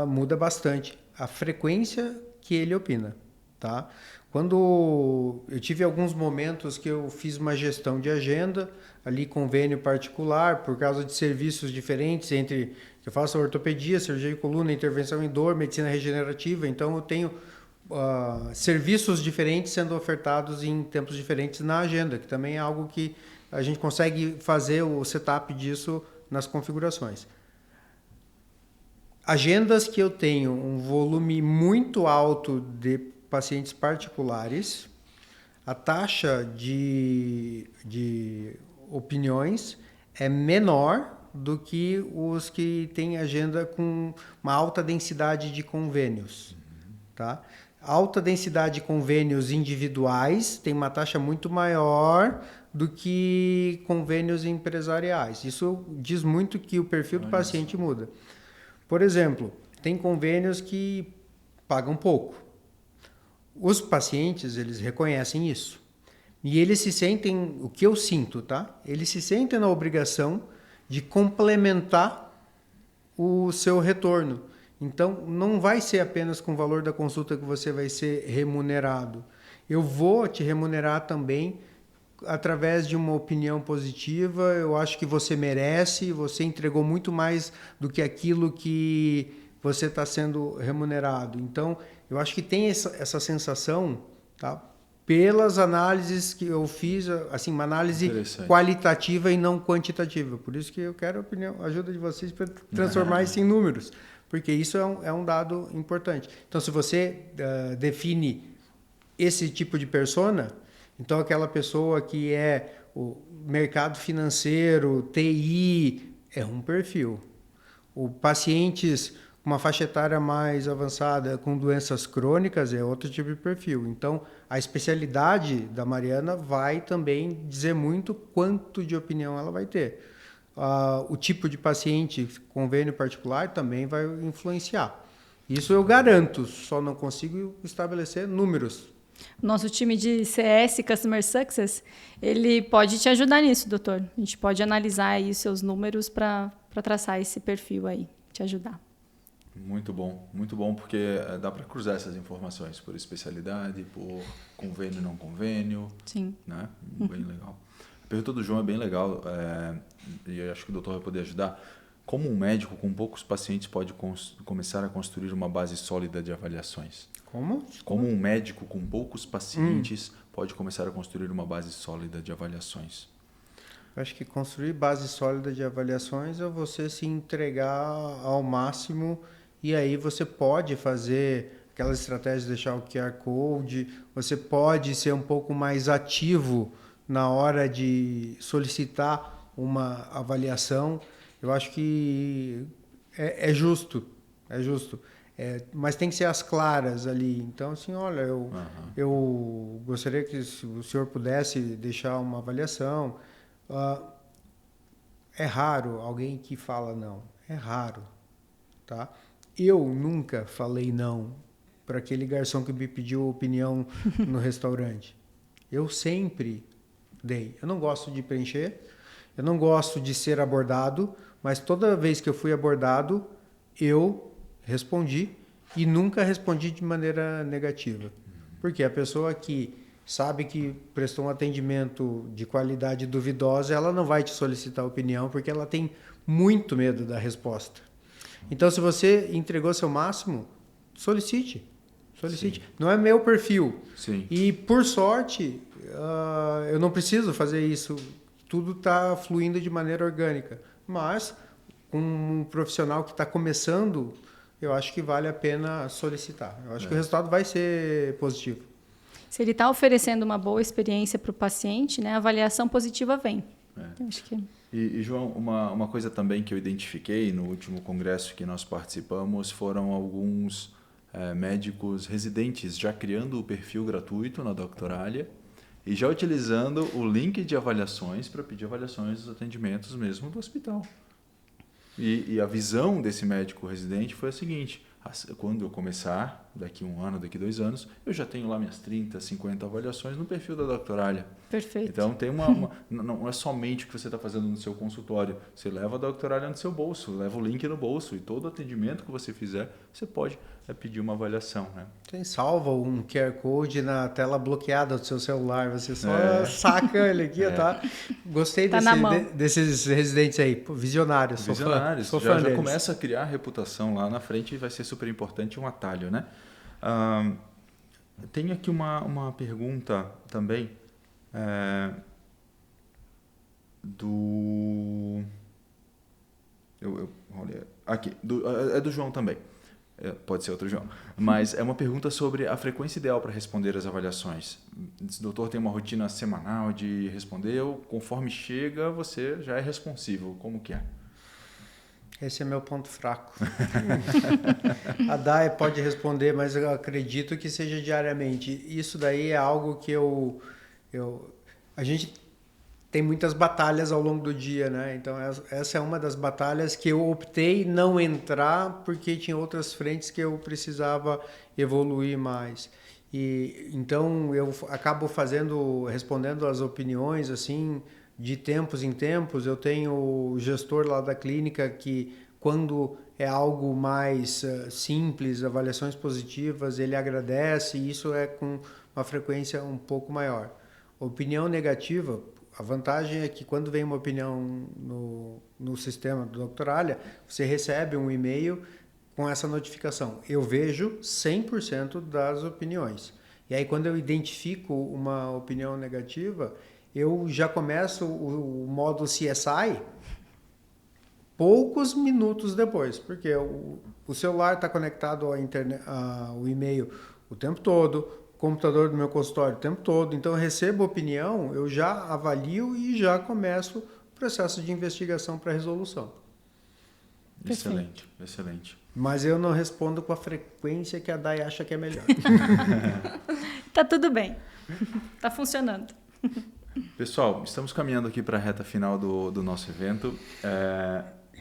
muda bastante, a frequência que ele opina, tá? Quando eu tive alguns momentos que eu fiz uma gestão de agenda, ali convênio particular, por causa de serviços diferentes eu faço ortopedia, cirurgia de coluna, intervenção em dor, medicina regenerativa, então eu tenho serviços diferentes sendo ofertados em tempos diferentes na agenda, que também é algo que a gente consegue fazer o setup disso nas configurações. Agendas que eu tenho um volume muito alto de pacientes particulares, a taxa de opiniões é menor do que os que têm agenda com uma alta densidade de convênios. Tá? Alta densidade de convênios individuais tem uma taxa muito maior do que convênios empresariais. Isso diz muito que o perfil do paciente muda. Por exemplo, tem convênios que pagam pouco. Os pacientes, eles reconhecem isso. E eles se sentem, o que eu sinto, tá? Eles se sentem na obrigação de complementar o seu retorno. Então, não vai ser apenas com o valor da consulta que você vai ser remunerado. Eu vou te remunerar também através de uma opinião positiva. Eu acho que você merece, você entregou muito mais do que aquilo que você está sendo remunerado. Então, eu acho que tem essa sensação, tá? Pelas análises que eu fiz, assim, uma análise qualitativa e não quantitativa. Por isso que eu quero a ajuda de vocês para transformar isso em números, porque isso é um dado importante. Então, se você define esse tipo de persona, então aquela pessoa que é o mercado financeiro, TI, é um perfil. O pacientes com uma faixa etária mais avançada, com doenças crônicas, é outro tipo de perfil. Então, a especialidade da Mariana vai também dizer muito quanto de opinião ela vai ter. O tipo de paciente, convênio particular, também vai influenciar. Isso eu garanto, só não consigo estabelecer números. Nosso time de CS, Customer Success, ele pode te ajudar nisso, doutor. A gente pode analisar aí os seus números para traçar esse perfil aí, te ajudar. Muito bom, porque dá para cruzar essas informações por especialidade, por convênio, não convênio. Sim. Né? Bem legal. A pergunta do João é bem legal, e eu acho que o doutor vai poder ajudar. Como um médico com poucos pacientes pode começar a construir uma base sólida de avaliações? Como um médico com poucos pacientes pode começar a construir uma base sólida de avaliações? Eu acho que construir base sólida de avaliações é você se entregar ao máximo, e aí você pode fazer aquelas estratégias de deixar o QR Code, você pode ser um pouco mais ativo na hora de solicitar uma avaliação. Eu acho que é justo. Mas tem que ser às claras ali. Então, assim, olha, eu gostaria que o senhor pudesse deixar uma avaliação. É raro alguém que fala não. É raro, tá? Eu nunca falei não para aquele garçom que me pediu opinião no restaurante. Eu sempre dei. Eu não gosto de preencher, eu não gosto de ser abordado, mas toda vez que eu fui abordado, eu respondi e nunca respondi de maneira negativa. Porque a pessoa que sabe que prestou um atendimento de qualidade duvidosa, ela não vai te solicitar opinião porque ela tem muito medo da resposta. Então, se você entregou seu máximo, solicite. Sim. Não é meu perfil. Sim. E, por sorte, eu não preciso fazer isso. Tudo está fluindo de maneira orgânica. Mas, com um profissional que está começando, eu acho que vale a pena solicitar. Eu acho que o resultado vai ser positivo. Se ele está oferecendo uma boa experiência para o paciente, né, a avaliação positiva vem. Eu acho que... E João, uma coisa também que eu identifiquei no último congresso que nós participamos foram alguns médicos residentes já criando o perfil gratuito na Doctoralia e já utilizando o link de avaliações para pedir avaliações dos atendimentos mesmo do hospital. E a visão desse médico residente foi a seguinte: quando eu começar, daqui 1 ano, daqui 2 anos, eu já tenho lá minhas 30, 50 avaliações no perfil da Doctoralia. Perfeito. Então, tem não é somente o que você está fazendo no seu consultório. Você leva a Doctoralia no seu bolso, leva o link no bolso, e todo atendimento que você fizer, você pode pedir uma avaliação. Né? Tem salva um QR Code na tela bloqueada do seu celular, você só saca ele aqui, tá? Gostei desses residentes aí, visionários. Visionários, sou fã já começa a criar reputação lá na frente e vai ser super importante um atalho, né? Tem aqui uma pergunta também é do João também. Pode ser outro João. Mas é uma pergunta sobre a frequência ideal para responder as avaliações. Se o doutor tem uma rotina semanal de responder, conforme chega, você já é responsível. Como que é? Esse é meu ponto fraco. A Dai pode responder, mas eu acredito que seja diariamente. Isso daí é algo que a gente tem muitas batalhas ao longo do dia, né? Então, essa é uma das batalhas que eu optei não entrar porque tinha outras frentes que eu precisava evoluir mais. E então eu acabo respondendo as opiniões assim de tempos em tempos. Eu tenho o gestor lá da clínica que quando é algo mais simples, avaliações positivas, ele agradece, e isso é com uma frequência um pouco maior. Opinião negativa, a vantagem é que quando vem uma opinião no sistema do Doctoralha, você recebe um e-mail com essa notificação. Eu vejo 100% das opiniões. E aí, quando eu identifico uma opinião negativa, eu já começo o modo CSI poucos minutos depois, porque o celular está conectado à internet, ao e-mail o tempo todo, o computador do meu consultório o tempo todo, então eu recebo opinião, eu já avalio e já começo o processo de investigação para resolução. Excelente, excelente. Mas eu não respondo com a frequência que a Dai acha que é melhor. Tá tudo bem, tá funcionando. Pessoal, estamos caminhando aqui para a reta final do nosso evento.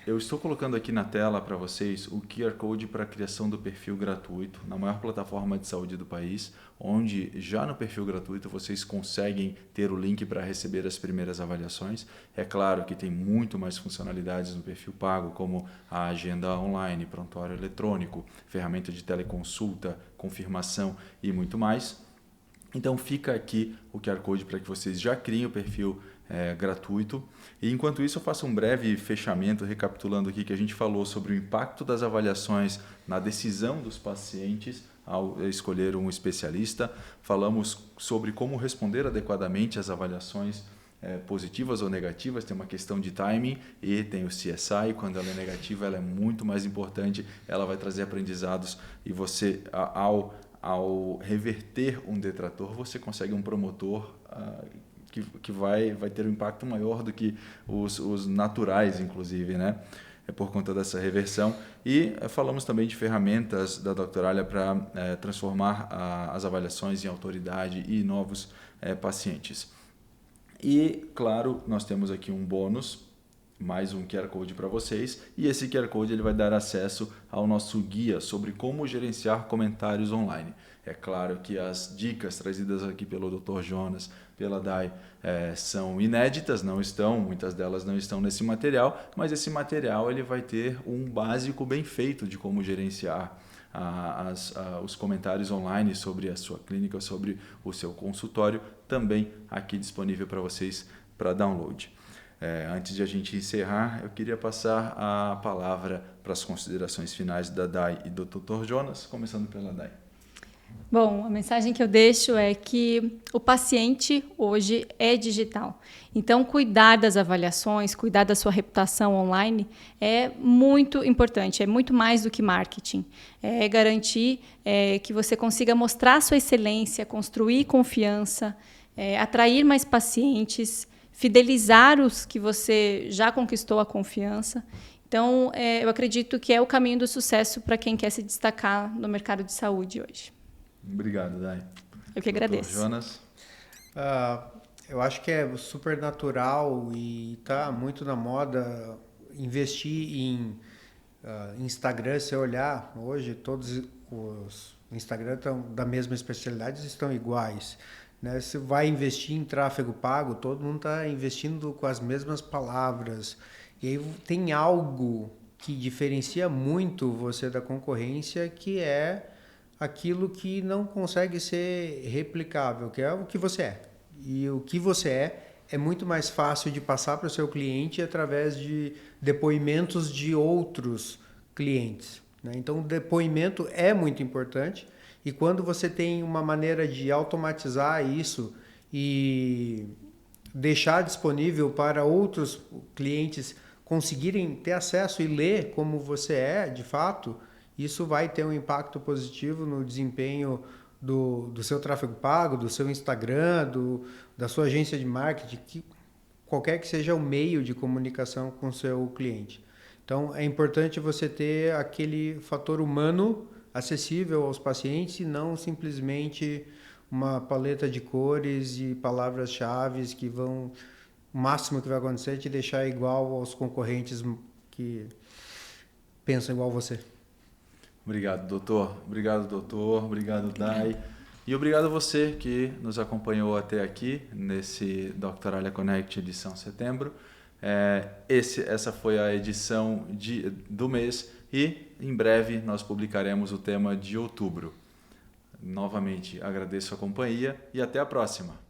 Eu estou colocando aqui na tela para vocês o QR Code para a criação do perfil gratuito na maior plataforma de saúde do país, onde já no perfil gratuito vocês conseguem ter o link para receber as primeiras avaliações. É claro que tem muito mais funcionalidades no perfil pago, como a agenda online, prontuário eletrônico, ferramenta de teleconsulta, confirmação e muito mais. Então fica aqui o QR Code para que vocês já criem o perfil gratuito. E enquanto isso eu faço um breve fechamento, recapitulando aqui que a gente falou sobre o impacto das avaliações na decisão dos pacientes ao escolher um especialista. Falamos sobre como responder adequadamente às avaliações positivas ou negativas. Tem uma questão de timing e tem o CSI. Quando ela é negativa, ela é muito mais importante, ela vai trazer aprendizados e você, ao reverter um detrator, você consegue um promotor que vai ter um impacto maior do que os naturais, inclusive, né? É por conta dessa reversão. E falamos também de ferramentas da Doctoralha para transformar as avaliações em autoridade e novos pacientes. E, claro, nós temos aqui um bônus, mais um QR Code para vocês, e esse QR Code ele vai dar acesso ao nosso guia sobre como gerenciar comentários online. É claro que as dicas trazidas aqui pelo Dr. Jonas, pela Dai, são inéditas, muitas delas não estão nesse material, mas esse material ele vai ter um básico bem feito de como gerenciar os comentários online sobre a sua clínica, sobre o seu consultório, também aqui disponível para vocês para download. Antes de a gente encerrar, eu queria passar a palavra para as considerações finais da Dai e do Dr. Jonas, começando pela Dai. Bom, a mensagem que eu deixo é que o paciente hoje é digital. Então, cuidar das avaliações, cuidar da sua reputação online é muito importante, é muito mais do que marketing. É garantir que você consiga mostrar sua excelência, construir confiança, atrair mais pacientes, fidelizar os que você já conquistou a confiança. Então, eu acredito que é o caminho do sucesso para quem quer se destacar no mercado de saúde hoje. Obrigado, Dai. Eu que agradeço. Dr. Jonas? Eu acho que é super natural e está muito na moda investir em Instagram. Se olhar, hoje todos os Instagram da mesma especialidade estão iguais. Né? Se vai investir em tráfego pago, todo mundo está investindo com as mesmas palavras. E aí tem algo que diferencia muito você da concorrência, que é aquilo que não consegue ser replicável, que é o que você é. E o que você é muito mais fácil de passar para o seu cliente através de depoimentos de outros clientes. Né? Então, o depoimento é muito importante, e quando você tem uma maneira de automatizar isso e deixar disponível para outros clientes conseguirem ter acesso e ler como você é, de fato, isso vai ter um impacto positivo no desempenho do seu tráfego pago, do seu Instagram, da sua agência de marketing, qualquer que seja o meio de comunicação com o seu cliente. Então, é importante você ter aquele fator humano acessível aos pacientes e não simplesmente uma paleta de cores e palavras-chave que vão... O máximo que vai acontecer é te deixar igual aos concorrentes que pensam igual a você. Obrigado, doutor. Obrigado, doutor. Obrigado, Dai. E obrigado a você que nos acompanhou até aqui nesse Doctoralha Connect edição setembro. Essa foi a edição do mês e em breve nós publicaremos o tema de outubro. Novamente agradeço a companhia e até a próxima.